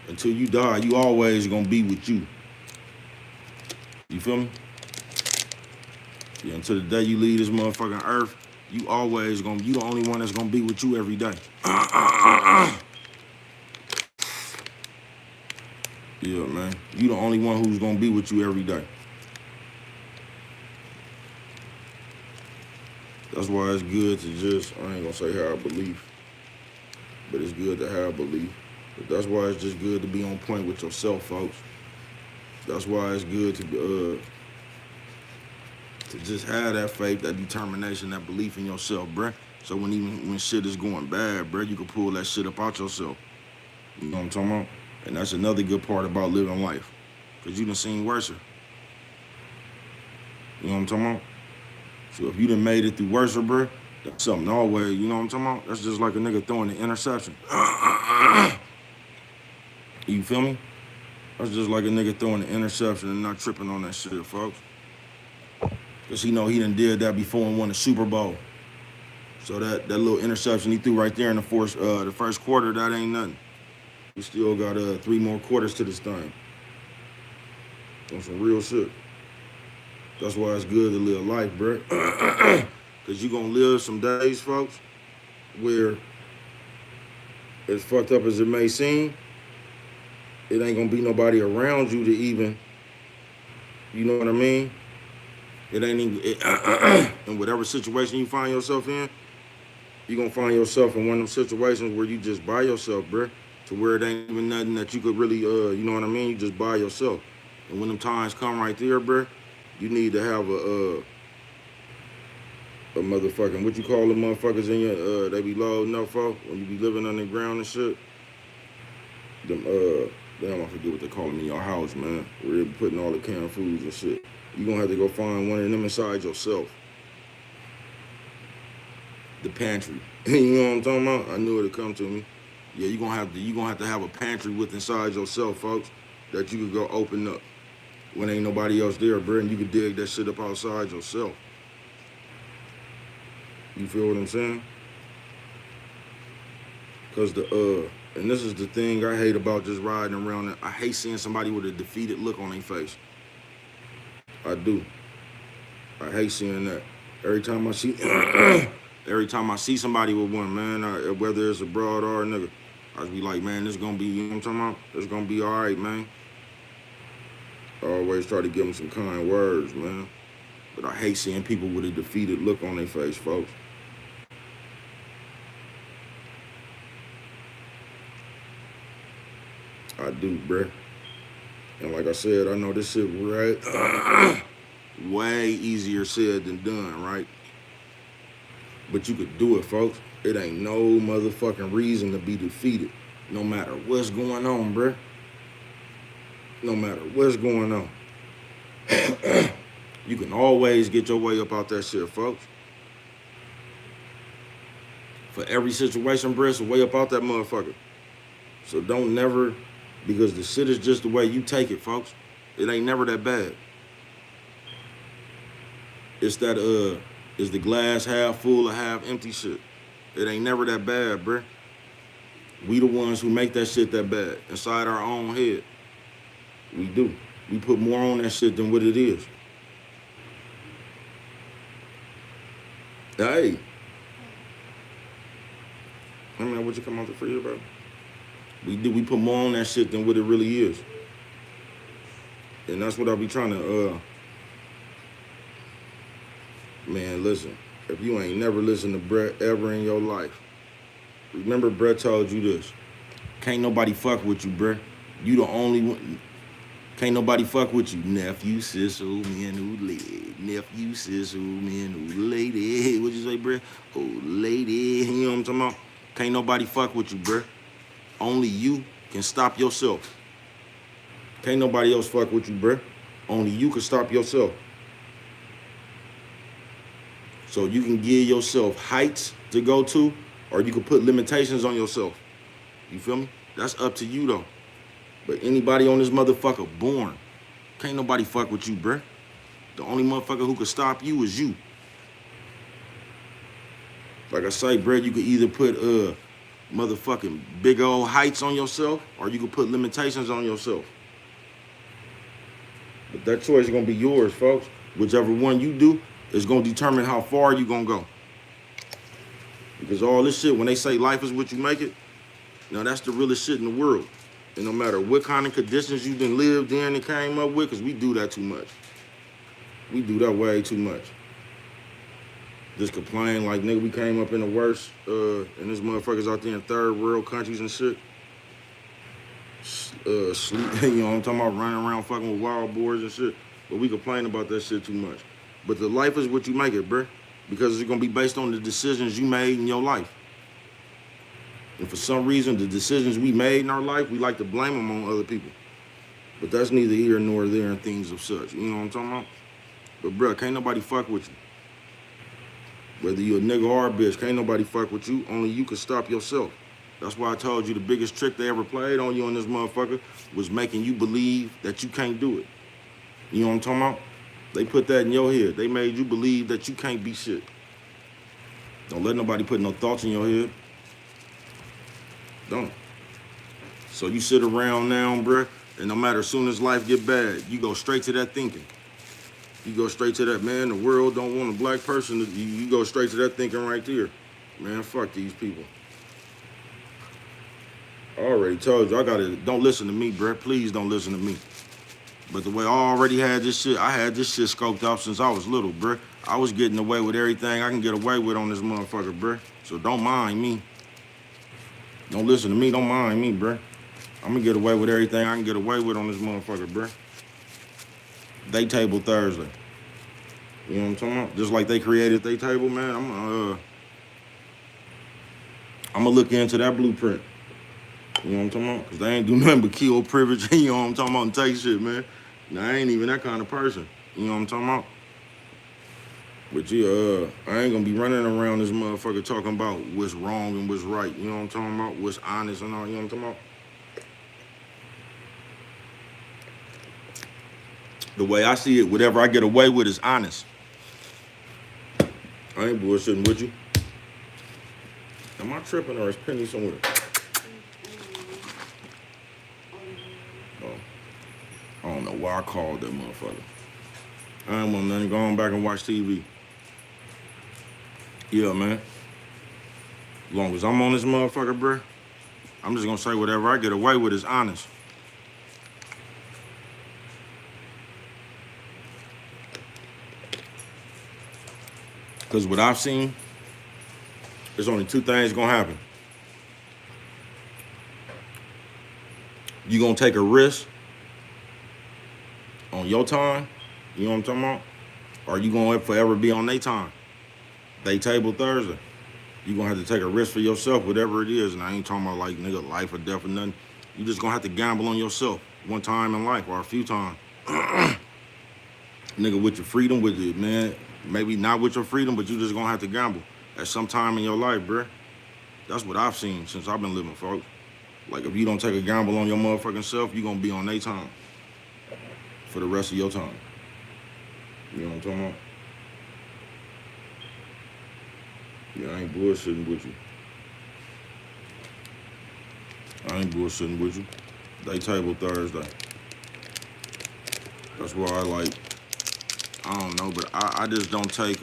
Until you die, you always gonna be with you. You feel me? Yeah, until the day you leave this motherfucking earth, you the only one that's gonna be with you every day. Yeah, man. You the only one who's gonna be with you every day. That's why it's good to just, I ain't gonna say have belief, but it's good to have belief. But that's why it's just good to be on point with yourself, folks. That's why it's good to just have that faith, that determination, that belief in yourself, bruh. So when shit is going bad, bruh, you can pull that shit up out yourself. You know what I'm talking about? And that's another good part about living life. Because you done seen worse. You know what I'm talking about? So if you done made it through worse, bruh, that's something always, you know what I'm talking about? That's just like a nigga throwing the interception. You feel me? That's just like a nigga throwing the interception and not tripping on that shit, folks. Because he know he done did that before and won the Super Bowl. So that little interception he threw right there in the first quarter, that ain't nothing. We still got 3 more quarters to this thing. On some real shit. That's why it's good to live life, bro. Because you going to live some days, folks, where as fucked up as it may seem, it ain't going to be nobody around you to even, you know what I mean? It ain't even, in whatever situation you find yourself in, you're going to find yourself in one of them situations where you just by yourself, bro. To where it ain't even nothing that you could really, you know what I mean? You just by yourself. And when them times come right there, bro, you need to have a motherfucking, what you call them motherfuckers in your, they be loading up for when you be living underground and shit. Them, damn, I forget what they call them in your house, man. Where they be putting all the canned foods and shit. You gonna have to go find one of them inside yourself. The pantry. You know what I'm talking about? I knew it'd come to me. Yeah, you gonna have to have a pantry with inside yourself, folks, that you could go open up when ain't nobody else there, bro, and you could dig that shit up outside yourself. You feel what I'm saying? Cause and this is the thing I hate about just riding around. I hate seeing somebody with a defeated look on their face. I do. I hate seeing that. Every time I see somebody with one, man, whether it's a broad or a nigga, I just be like, man, this gonna be, you know what I'm talking about? It's gonna be all right, man. I always try to give them some kind words, man. But I hate seeing people with a defeated look on their face, folks. I do, bruh. And like I said, I know this shit right way easier said than done, right? But you could do it, folks. It ain't no motherfucking reason to be defeated, no matter what's going on, bruh. No matter what's going on. You can always get your way up out that shit, folks. For every situation, bruh, it's a way up out that motherfucker. So don't never, because the shit is just the way you take it, folks. It ain't never that bad. It's that, is the glass half full or half empty shit. It ain't never that bad, bruh. We the ones who make that shit that bad inside our own head. We do. We put more on that shit than what it is. Hey. I mean, what you come out the freezer, bro? We do. We put more on that shit than what it really is. And that's what I be trying to, man, listen. If you ain't never listened to Brett ever in your life, remember Brett told you this. Can't nobody fuck with you, Brett. You the only one. Can't nobody fuck with you. Nephew, sis, old man, old lady. Nephew, sis, old man, old lady. What you say, Brett? Old lady. You know what I'm talking about? Can't nobody fuck with you, Brett. Only you can stop yourself. Can't nobody else fuck with you, Brett. Only you can stop yourself. So you can give yourself heights to go to, or you can put limitations on yourself. You feel me? That's up to you, though. But anybody on this motherfucker born, can't nobody fuck with you, bruh. The only motherfucker who could stop you is you. Like I say, bruh, you could either put motherfucking big old heights on yourself, or you could put limitations on yourself. But that choice is gonna be yours, folks. Whichever one you do is gonna determine how far you gonna go. Because all this shit, when they say life is what you make it, now that's the realest shit in the world. And no matter what kind of conditions you done lived in and came up with, because we do that too much. We do that way too much. Just complain like, nigga, we came up in the worst, and this motherfuckers out there in third world countries and shit. Sleep, you know what I'm talking about, running around fucking with wild boars and shit. But we complain about that shit too much. But the life is what you make it, bruh. Because it's gonna be based on the decisions you made in your life. And for some reason, the decisions we made in our life, we like to blame them on other people. But that's neither here nor there and things of such. You know what I'm talking about? But, bruh, can't nobody fuck with you. Whether you a nigga or a bitch, can't nobody fuck with you. Only you can stop yourself. That's why I told you the biggest trick they ever played on you on this motherfucker was making you believe that you can't do it. You know what I'm talking about? They put that in your head. They made you believe that you can't be shit. Don't let nobody put no thoughts in your head. Don't. So you sit around now, bruh, and no matter as soon as life get bad, you go straight to that thinking. You go straight to that, man. The world don't want a black person. You go straight to that thinking right there. Man, fuck these people. I already told you, don't listen to me, bruh. Please don't listen to me. But the way I already had this shit, I had this shit scoped out since I was little, bruh. I was getting away with everything I can get away with on this motherfucker, bruh. So don't mind me. Don't listen to me, don't mind me, bruh. I'm gonna get away with everything I can get away with on this motherfucker, bruh. They table Thursday. You know what I'm talking about? Just like they created they table, man. I'm gonna look into that blueprint. You know what I'm talking about? Because they ain't do nothing but kill privilege, you know what I'm talking about, and take shit, man. Now, I ain't even that kind of person. You know what I'm talking about? But yeah, I ain't gonna be running around this motherfucker talking about what's wrong and what's right. You know what I'm talking about? What's honest and all, you know what I'm talking about? The way I see it, whatever I get away with is honest. I ain't bullshitting with you. Am I tripping or is Penny somewhere? I don't know why I called that motherfucker. I ain't want nothing. Go on back and watch TV. Yeah, man. As long as I'm on this motherfucker, bruh, I'm just gonna say whatever I get away with is honest. Because what I've seen, there's only two things gonna happen. You gonna take a risk on your time, you know what I'm talking about? Or you gonna forever be on their time. They table Thursday. You gonna have to take a risk for yourself, whatever it is. And I ain't talking about like nigga life or death or nothing. You just gonna have to gamble on yourself one time in life or a few times. Nigga, with your freedom, with it, man. Maybe not with your freedom, but you just gonna have to gamble at some time in your life, bruh. That's what I've seen since I've been living, folks. Like if you don't take a gamble on your motherfucking self, you gonna be on their time for the rest of your time. You know what I'm talking about? Yeah, I ain't bullshitting with you. I ain't bullshitting with you. They table Thursday. That's why I like, I don't know, but I just don't take,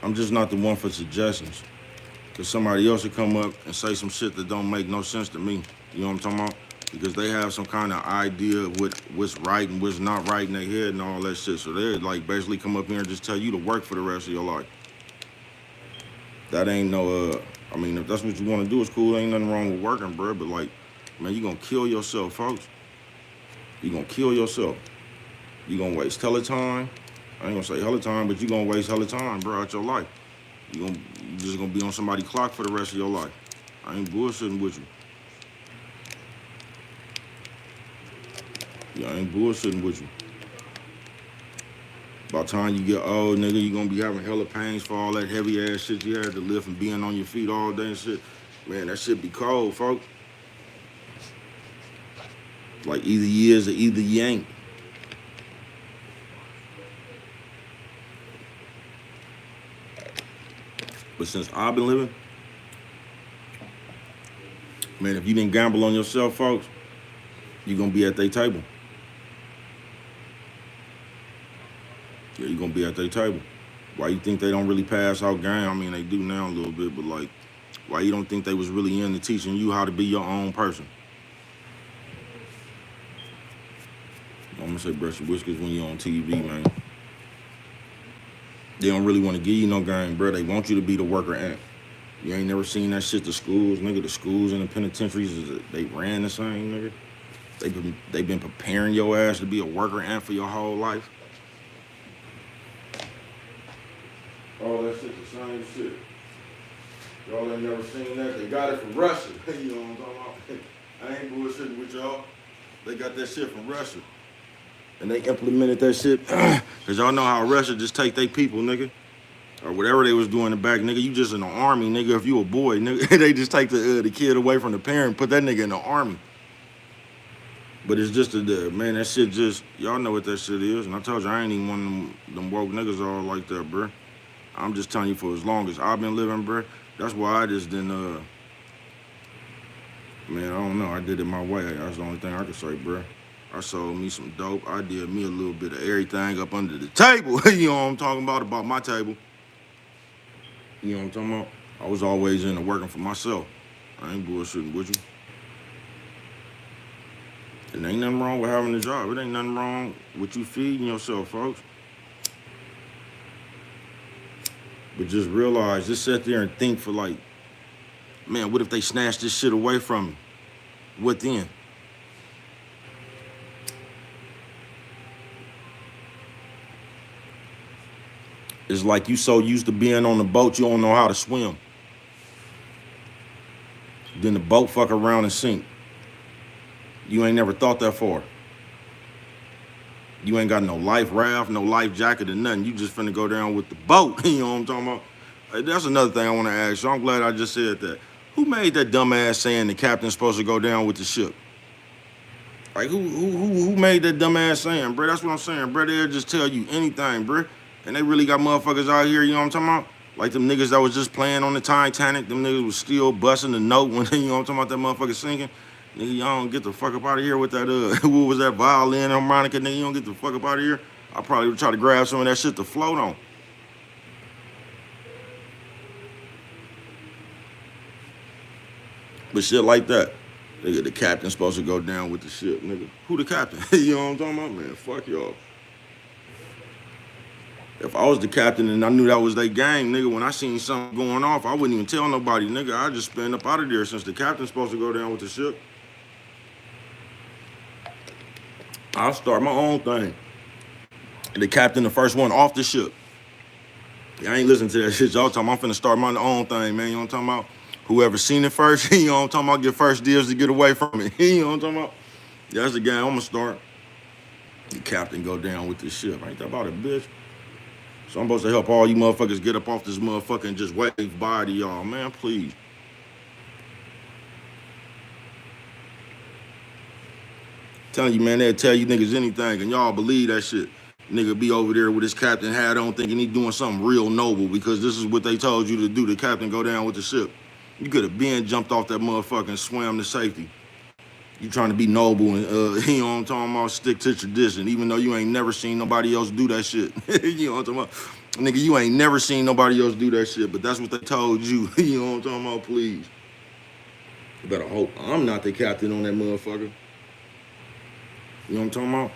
I'm just not the one for suggestions. Cause somebody else will come up and say some shit that don't make no sense to me. You know what I'm talking about? Because they have some kind of idea of what's right and what's not right in their head and all that shit. So they like basically come up here and just tell you to work for the rest of your life. That ain't no, I mean, if that's what you want to do, it's cool. Ain't nothing wrong with working, bro. But like, man, you gonna kill yourself, folks. You gonna kill yourself. You gonna waste hella time. I ain't gonna say hella time, but you gonna waste hella time, bro, out your life. You just gonna be on somebody's clock for the rest of your life. I ain't bullshitting with you. Yeah, I ain't bullshitting with you. By the time you get old, nigga, you gonna be having hella pains for all that heavy ass shit you had to lift and being on your feet all day and shit. Man, that shit be cold, folks. Like either you is or either you ain't. But since I've been living, man, if you didn't gamble on yourself, folks, you're gonna be at their table. Yeah, you're gonna be at their table. Why you think they don't really pass out game? I mean, they do now a little bit, but like, why you don't think they was really into teaching you how to be your own person? I'm gonna say brush your whiskers when you're on TV, man. They don't really want to give you no game, bro. They want you to be the worker ant. You ain't never seen that shit to schools, nigga. The schools and the penitentiaries, they ran the same, nigga. They been preparing your ass to be a worker ant for your whole life. All that shit, the same shit. Y'all ain't never seen that. They got it from Russia. You know what I'm talking about? I ain't bullshitting with y'all. They got that shit from Russia. And they implemented that shit. Cause y'all know how Russia just take their people, nigga. Or whatever they was doing in the back, nigga. You just in the army, nigga. If you a boy, nigga, they just take the kid away from the parent, put that nigga in the army. But it's just man, that shit just, y'all know what that shit is. And I told you, I ain't even one of them woke niggas all like that, bruh. I'm just telling you, for as long as I've been living, bruh, that's why I just didn't, man, I don't know. I did it my way. That's the only thing I can say, bruh. I sold me some dope. I did me a little bit of everything up under the table. You know what I'm talking about my table. You know what I'm talking about? I was always into working for myself. I ain't bullshitting with you. And ain't nothing wrong with having a job. It ain't nothing wrong with you feeding yourself, folks. But just realize, just sit there and think for like, man, what if they snatch this shit away from me? What then? It's like you so used to being on the boat, you don't know how to swim. Then the boat fuck around and sink. You ain't never thought that far. You ain't got no life raft, no life jacket or nothing. You just finna go down with the boat. You know what I'm talking about? That's another thing I want to ask you. I'm glad I just said that. Who made that dumbass saying the captain's supposed to go down with the ship? Like who made that dumbass saying, bro? That's what I'm saying, bro. They'll just tell you anything, bro. And they really got motherfuckers out here, you know what I'm talking about? Like them niggas that was just playing on the Titanic, them niggas was still busting the note when, you know what I'm talking about, that motherfucker singing. Nigga, y'all don't get the fuck up out of here with that, what was that, violin, harmonica, nigga, you don't get the fuck up out of here. I probably would try to grab some of that shit to float on. But shit like that, nigga, the captain's supposed to go down with the ship, nigga. Who the captain? You know what I'm talking about? Man, fuck y'all. If I was the captain and I knew that was their gang, nigga, when I seen something going off, I wouldn't even tell nobody, nigga. I'd just spin up out of there since the captain's supposed to go down with the ship. I'll start my own thing. The captain, the first one off the ship. I ain't listening to that shit y'all talking about. I'm finna start my own thing, man. You know what I'm talking about? Whoever seen it first, you know what I'm talking about, get first deals to get away from it. You know what I'm talking about? That's the game I'm gonna start. The captain go down with this ship. Ain't that about it, bitch? So I'm supposed to help all you motherfuckers get up off this motherfucker and just wave bye to y'all. Man, please. Telling you, man, they'll tell you niggas anything and y'all believe that shit. Nigga be over there with his captain hat on thinking he doing something real noble because this is what they told you to do. The captain go down with the ship. You could have been jumped off that motherfucker and swam to safety. You trying to be noble and, you know what I'm talking about, stick to tradition, even though you ain't never seen nobody else do that shit. You know what I'm talking about? Nigga, you ain't never seen nobody else do that shit, but that's what they told you. You know what I'm talking about? Please. You better hope I'm not the captain on that motherfucker. You know what I'm talking about?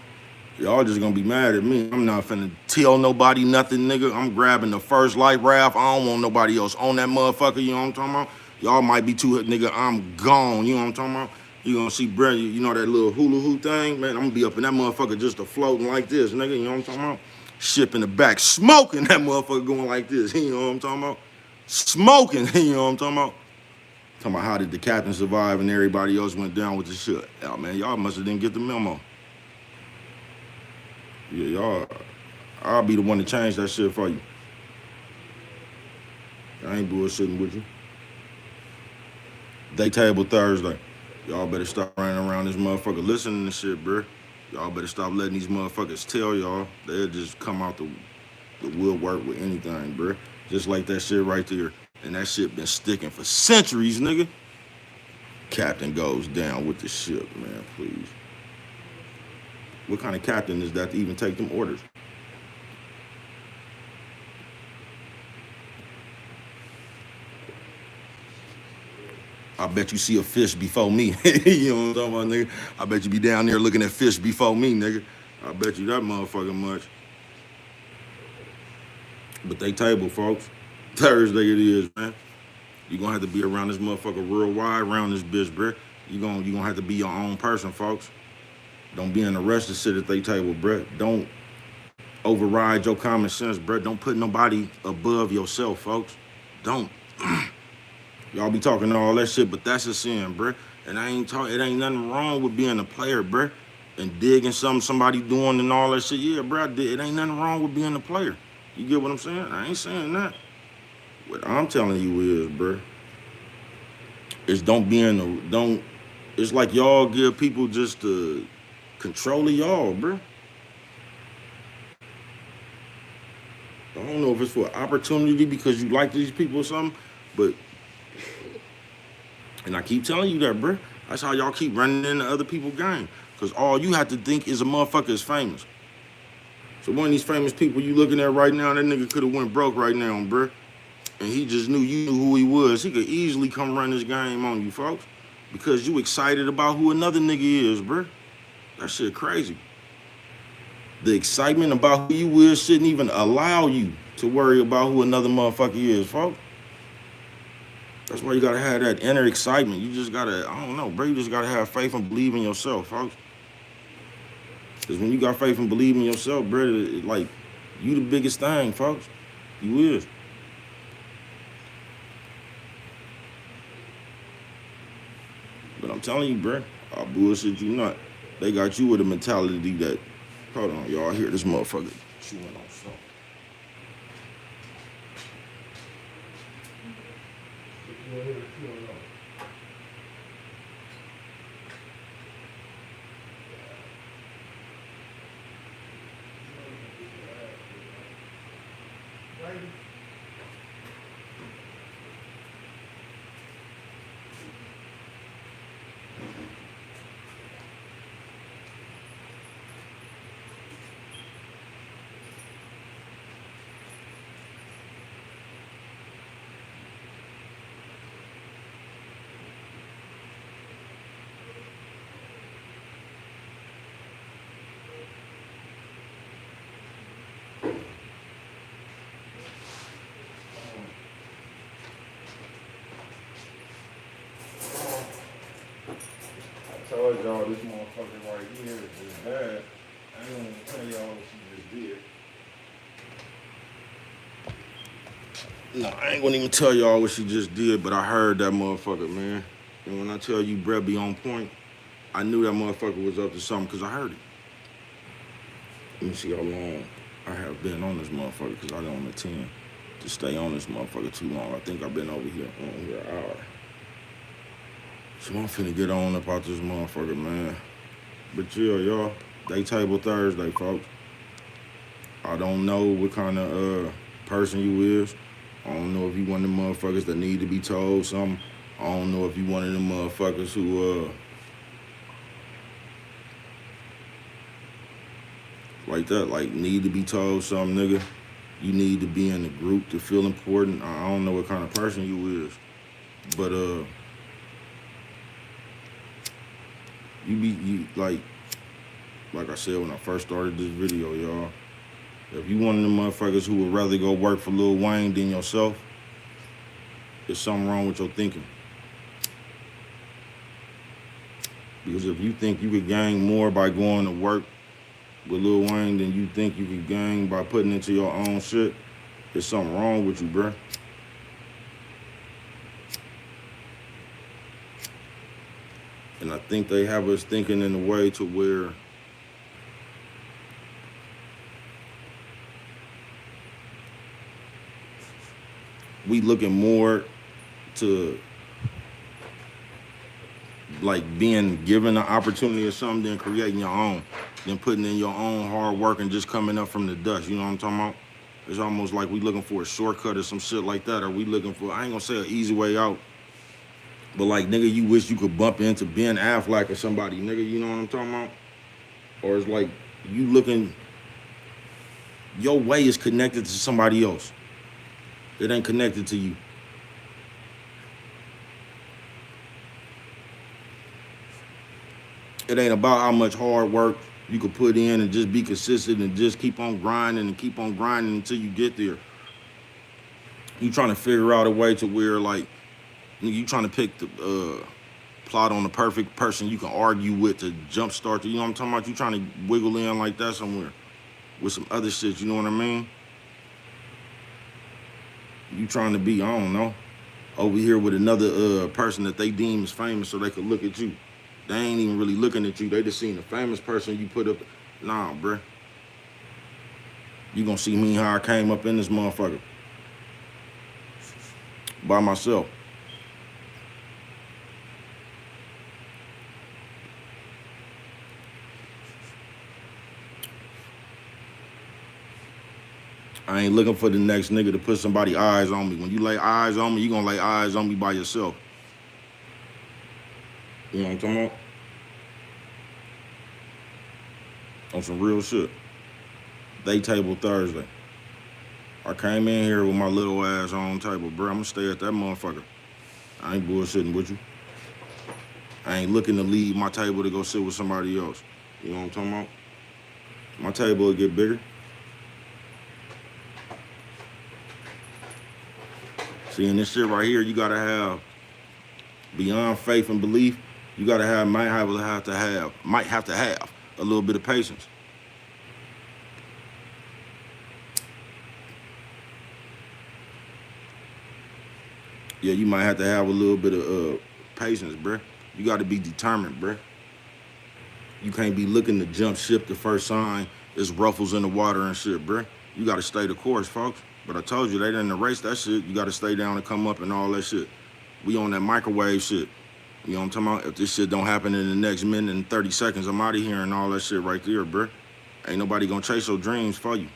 Y'all just gonna be mad at me. I'm not finna tell nobody nothing, nigga. I'm grabbing the first life raft. I don't want nobody else on that motherfucker. You know what I'm talking about? Y'all might be too, nigga, I'm gone. You know what I'm talking about? You gonna see Brent, you know that little hula hoop thing? Man, I'm gonna be up in that motherfucker just a floating like this, nigga. You know what I'm talking about? Ship in the back, smoking that motherfucker going like this. You know what I'm talking about? Smoking, you know what I'm talking about? Talking about how did the captain survive and everybody else went down with the shit. Yeah, man, y'all must have didn't get the memo. Yeah, y'all, I'll be the one to change that shit for you. I ain't bullshitting with you. Day table Thursday. Y'all better stop running around this motherfucker listening to shit, bruh. Y'all better stop letting these motherfuckers tell y'all. They'll just come out the woodwork with anything, bruh. Just like that shit right there. And that shit been sticking for centuries, nigga. Captain goes down with the ship, man, please. What kind of captain is that to even take them orders? I bet you see a fish before me. You know what I'm talking about, nigga? I bet you be down there looking at fish before me, nigga. I bet you that motherfucking much. But they table, folks. Thursday it is, man. You gonna have to be around this motherfucker real wide around this bitch, bruh. You gonna have to be your own person, folks. Don't be in the rush to sit at their table, bruh. Don't override your common sense, bruh. Don't put nobody above yourself, folks. Don't. Y'all be talking all that shit, but that's a sin, bruh. And it ain't nothing wrong with being a player, bruh. And digging something somebody doing and all that shit. Yeah, bruh, it ain't nothing wrong with being a player. You get what I'm saying? I ain't saying that. What I'm telling you is, bruh, is it's like y'all give people just the control of y'all, bruh. I don't know if it's for opportunity because you like these people or something, but, and I keep telling you that, bruh. That's how y'all keep running into other people's game. Because Because all you have to think is a motherfucker is famous. So one of these famous people you looking at right now, that nigga could have went broke right now, bruh. And he just knew you knew who he was. He could easily come run this game on you, folks. Because you excited about who another nigga is, bruh. That shit crazy. The excitement about who you is shouldn't even allow you to worry about who another motherfucker is, folks. That's why you gotta have that inner excitement. You just gotta, I don't know, bro. You just gotta have faith and believe in yourself, folks. Because when you got faith and believe in yourself, bro, like, you the biggest thing, folks. You is. But I'm telling you, bro, I'll bullshit you not. They got you with a mentality that, hold on, y'all, I hear this motherfucker chewing on something. I told y'all this motherfucker right here is bad. I ain't gonna tell y'all what she just did. No, I ain't gonna even tell y'all what she just did, but I heard that motherfucker, man. And when I tell you Brett be on point, I knew that motherfucker was up to something because I heard it. Let me see how long I have been on this motherfucker because I don't intend to stay on this motherfucker too long. I think I've been over here on here an hour. So I'm finna get on up out this motherfucker, man. But yeah, y'all, Day Table Thursday, folks. I don't know what kind of person you is. I don't know if you one of them motherfuckers that need to be told something. I don't know if you one of them motherfuckers who like that, like need to be told something, nigga. You need to be in the group to feel important. I don't know what kind of person you is. But you like I said when I first started this video, y'all, if you one of them motherfuckers who would rather go work for Lil Wayne than yourself, there's something wrong with your thinking. Because if you think you could gain more by going to work with Lil Wayne than you think you could gain by putting into your own shit, there's something wrong with you, bruh. And I think they have us thinking in a way to where we looking more to like being given an opportunity or something than creating your own, than putting in your own hard work and just coming up from the dust. You know what I'm talking about? It's almost like we looking for a shortcut or some shit like that. Or we looking for, I ain't gonna say an easy way out, but like, nigga, you wish you could bump into Ben Affleck or somebody, nigga, you know what I'm talking about? Or it's like you looking, your way is connected to somebody else. It ain't connected to you. It ain't about how much hard work you could put in and just be consistent and just keep on grinding until you get there. You trying to figure out a way to where, like, you trying to pick the plot on the perfect person you can argue with to jumpstart. You know what I'm talking about? You trying to wiggle in like that somewhere with some other shit. You know what I mean? You trying to be, I don't know, over here with another person that they deem is famous so they could look at you. They ain't even really looking at you. They just seen the famous person you put up. Nah, bruh. You gonna see me how I came up in this motherfucker. By myself. I ain't looking for the next nigga to put somebody eyes on me. When you lay eyes on me, you gonna lay eyes on me by yourself. You know what I'm talking about? On some real shit. They table Thursday. I came in here with my little ass on table, bro. I'm gonna stay at that motherfucker. I ain't bullshitting with you. I ain't looking to leave my table to go sit with somebody else. You know what I'm talking about? My table will get bigger. See, in this shit right here, you gotta have beyond faith and belief. You gotta have, might have to have a little bit of patience. Yeah, you might have to have a little bit of patience, bruh. You got to be determined, bruh. You can't be looking to jump ship the first sign. It's ruffles in the water and shit, bruh. You got to stay the course, folks. But I told you, they didn't erase that shit. You got to stay down and come up and all that shit. We on that microwave shit. You know what I'm talking about? If this shit don't happen in the next minute and 30 seconds, I'm out of here and all that shit right there, bruh. Ain't nobody gonna chase your dreams for you.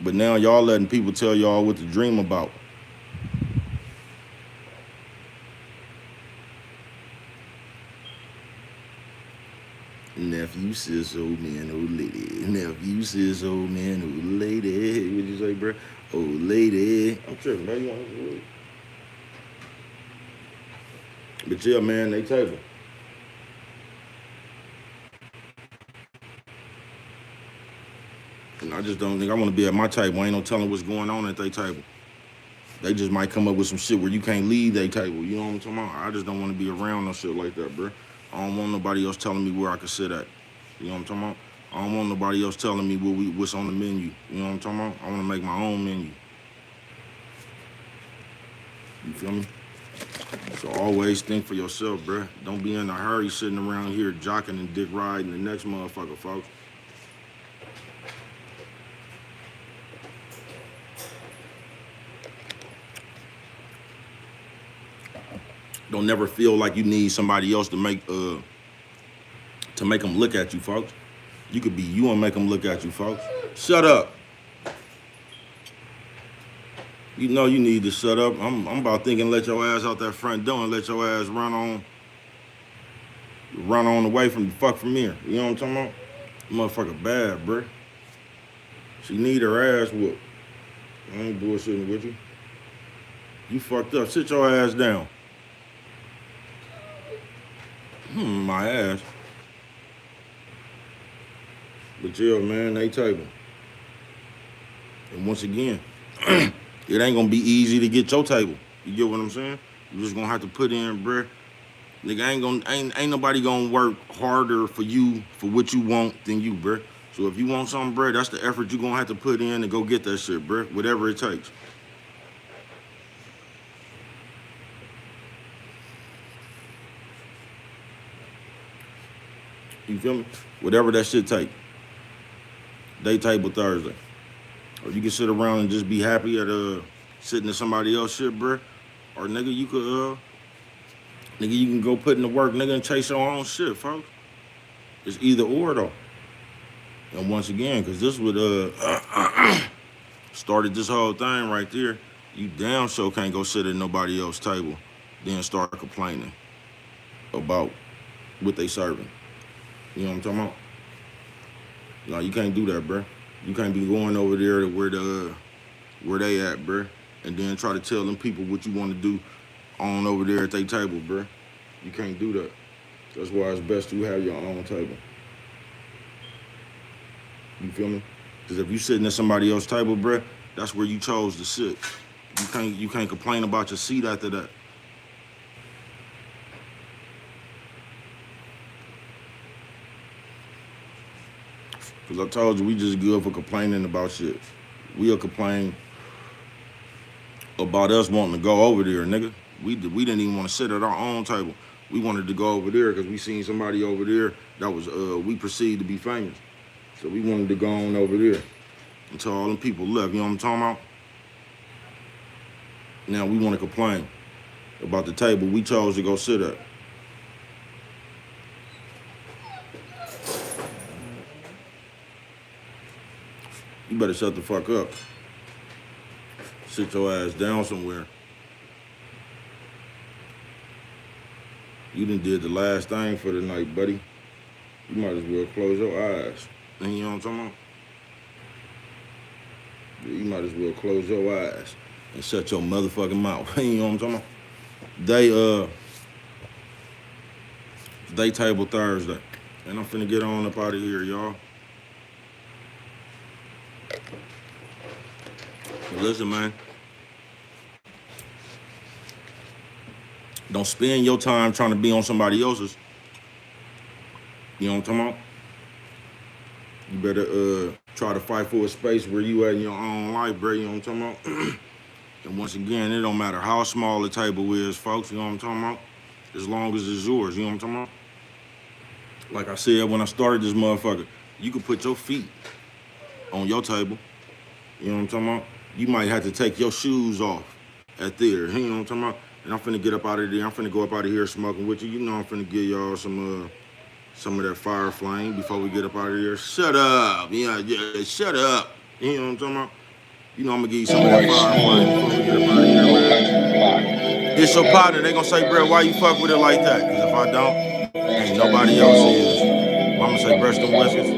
But now y'all letting people tell y'all what to dream about. Nephew says old man, old lady. Nephew says old man, old lady. What'd you say, bro? Old lady. I'm tripping, man. You want to. But yeah, man, they table. And I just don't think I want to be at my table. Ain't no telling what's going on at their table. They just might come up with some shit where you can't leave their table. You know what I'm talking about? I just don't want to be around no shit like that, bro. I don't want nobody else telling me where I can sit at. You know what I'm talking about? I don't want nobody else telling me what's on the menu. You know what I'm talking about? I want to make my own menu. You feel me? So always think for yourself, bruh. Don't be in a hurry sitting around here jocking and dick riding the next motherfucker, folks. Don't never feel like you need somebody else to make them look at you, folks. You could be you and make them look at you, folks. Shut up. You know you need to shut up. I'm about thinking let your ass out that front door and let your ass run on away from the fuck from here. You know what I'm talking about? Motherfucker bad, bruh. She need her ass whooped. I ain't bullshitting with you. You fucked up. Sit your ass down. My ass. But yeah, man, they table. And once again, it ain't gonna be easy to get your table. You get what I'm saying? You just gonna have to put in, bruh. Nigga, ain't nobody gonna work harder for you for what you want than you, bruh. So if you want something, bruh, that's the effort you gonna have to put in to go get that shit, bruh. Whatever it takes. You feel me? Whatever that shit take. They table Thursday. Or you can sit around and just be happy at sitting in somebody else's shit, bruh. Or nigga, you can go put in the work, nigga, and chase your own shit, folks. It's either or though. And once again, cause this would started this whole thing right there. You damn sure can't go sit at nobody else's table, then start complaining about what they serving. You know what I'm talking about? No, you can't do that, bruh. You can't be going over there to where they at, bruh, and then try to tell them people what you want to do on over there at their table, bruh. You can't do that. That's why it's best you have your own table. You feel me? Because if you sitting at somebody else's table, bruh, that's where you chose to sit. You can't complain about your seat after that. Because I told you, we just good for complaining about shit. We'll complain about us wanting to go over there, nigga. We didn't even want to sit at our own table. We wanted to go over there because we seen somebody over there that was, we perceived to be famous. So we wanted to go on over there until all them people left. You know what I'm talking about? Now we want to complain about the table we chose to go sit at. You better shut the fuck up. Sit your ass down somewhere You done did the last thing for the night, buddy. You might as well close your eyes. And you know what I'm talking about? You might as well close your eyes and shut your motherfucking mouth. You know what I'm talking about? Day table Thursday. And I'm finna get on up out of here, y'all. Listen, man. Don't spend your time trying to be on somebody else's. You know what I'm talking about? You better try to fight for a space where you at in your own life, bro. You know what I'm talking about? And once again, it don't matter how small the table is, folks. You know what I'm talking about? As long as it's yours. You know what I'm talking about? Like I said when I started this motherfucker, you can put your feet on your table. You know what I'm talking about? You might have to take your shoes off at theater. You know what I'm talking about? And I'm finna get up out of there. I'm finna go up out of here smoking with you. You know I'm finna give y'all some of that fire flame before we get up out of here. Shut up. Yeah, shut up. You know what I'm talking about? You know I'm gonna give you some of that fire flame before we get up out of here, man. It's your partner. They gonna say, bro, why you fuck with it like that? Because if I don't, ain't nobody else is. Mama say, brush them whiskers.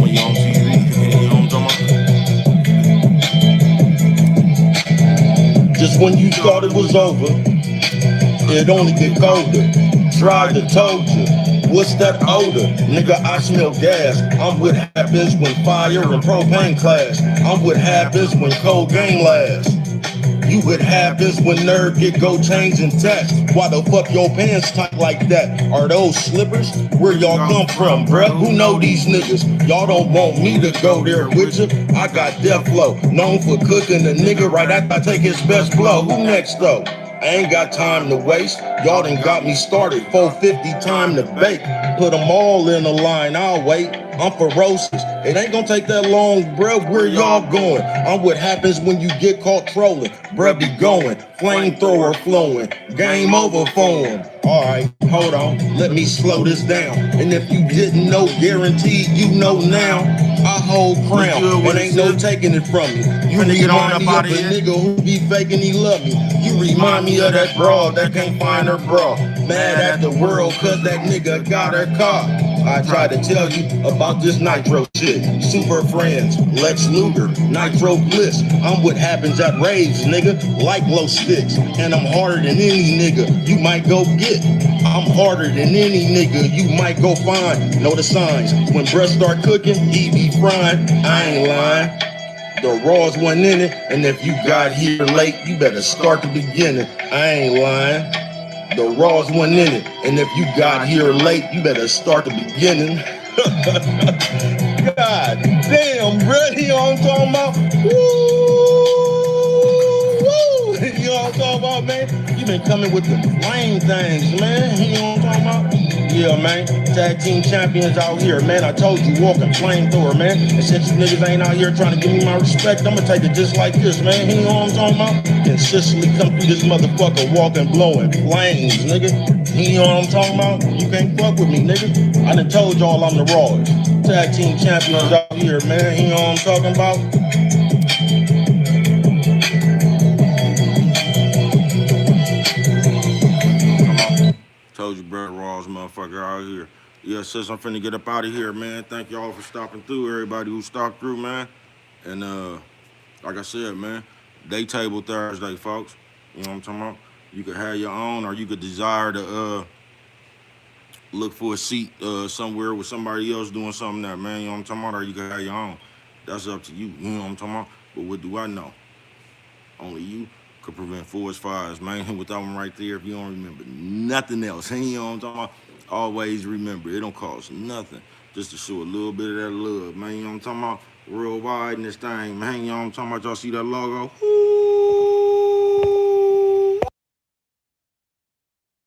When you on TV, you know what I'm talking about? Just when you thought it was over, it only get colder. Tried to told you, what's that odor? Nigga, I smell gas. I'm what happens when fire and propane clash. I'm what happens when cold game lasts. You what happens when nerd get gold chains and tats. Why the fuck your pants tight like that? Are those slippers? Where y'all come from, bruh? Who know these niggas? Y'all don't want me to go there with you. I got death flow, known for cooking the nigga right after I take his best blow. Who next though? I ain't got time to waste. Y'all done got me started. 450 time to bake. Put them all in a line. I'll wait. I'm ferocious. It ain't gonna take that long, bruh. Where y'all going? I'm what happens when you get caught trolling. Bruh be going. Flamethrower flowing. Game over phone. Alright, hold on. Let me slow this down. And if you didn't know, guaranteed you know now. I hold crown. And ain't no taking it from me. You remind me of a nigga who be faking he love me. You remind me of that broad that can't find her bra. Mad at the world cause that nigga got her car. I tried to tell you about this nitro shit. Super friends, Lex Luger, Nitro Bliss. I'm what happens at raves, nigga, like glow sticks. And I'm harder than any nigga you might go get. I'm harder than any nigga you might go find. Know the signs. When breath start cooking, he be frying. I ain't lying. The raws wasn't in it, and if you got here late, you better start the beginning. I ain't lying. The raws wasn't in it, and if you got here late, you better start the beginning. God damn, bro, you know what I'm talking about? Woo! You know what I'm talking about, man? You been coming with the flame things, man. You know what I'm talking about? Yeah, man. Tag team champions out here, man. I told you, walking flamethrower, man. And since you niggas ain't out here trying to give me my respect, I'ma take it just like this, man. You know what I'm talking about? Consistently come through this motherfucker walking, blowing flames, nigga. You know what I'm talking about? You can't fuck with me, nigga. I done told y'all I'm the rawest. Tag team champions out here, man. You know what I'm talking about? Told you, Brett Rawls, motherfucker, out here. Yeah, sis, I'm finna get up out of here, man. Thank y'all for stopping through, everybody who stopped through, man. And like I said, man, day table Thursday, folks. You know what I'm talking about? You could have your own, or you could desire to look for a seat somewhere with somebody else doing something there, man. You know what I'm talking about? Or you could have your own. That's up to you. You know what I'm talking about? But what do I know? Only you could prevent forest fires, man. With that one right there, if you don't remember nothing else, you know what I'm talking about? Always remember, it don't cost nothing just to show a little bit of that love, man. You know what I'm talking about? Worldwide in this thing, man. You know what I'm talking about? Y'all see that logo? Woo!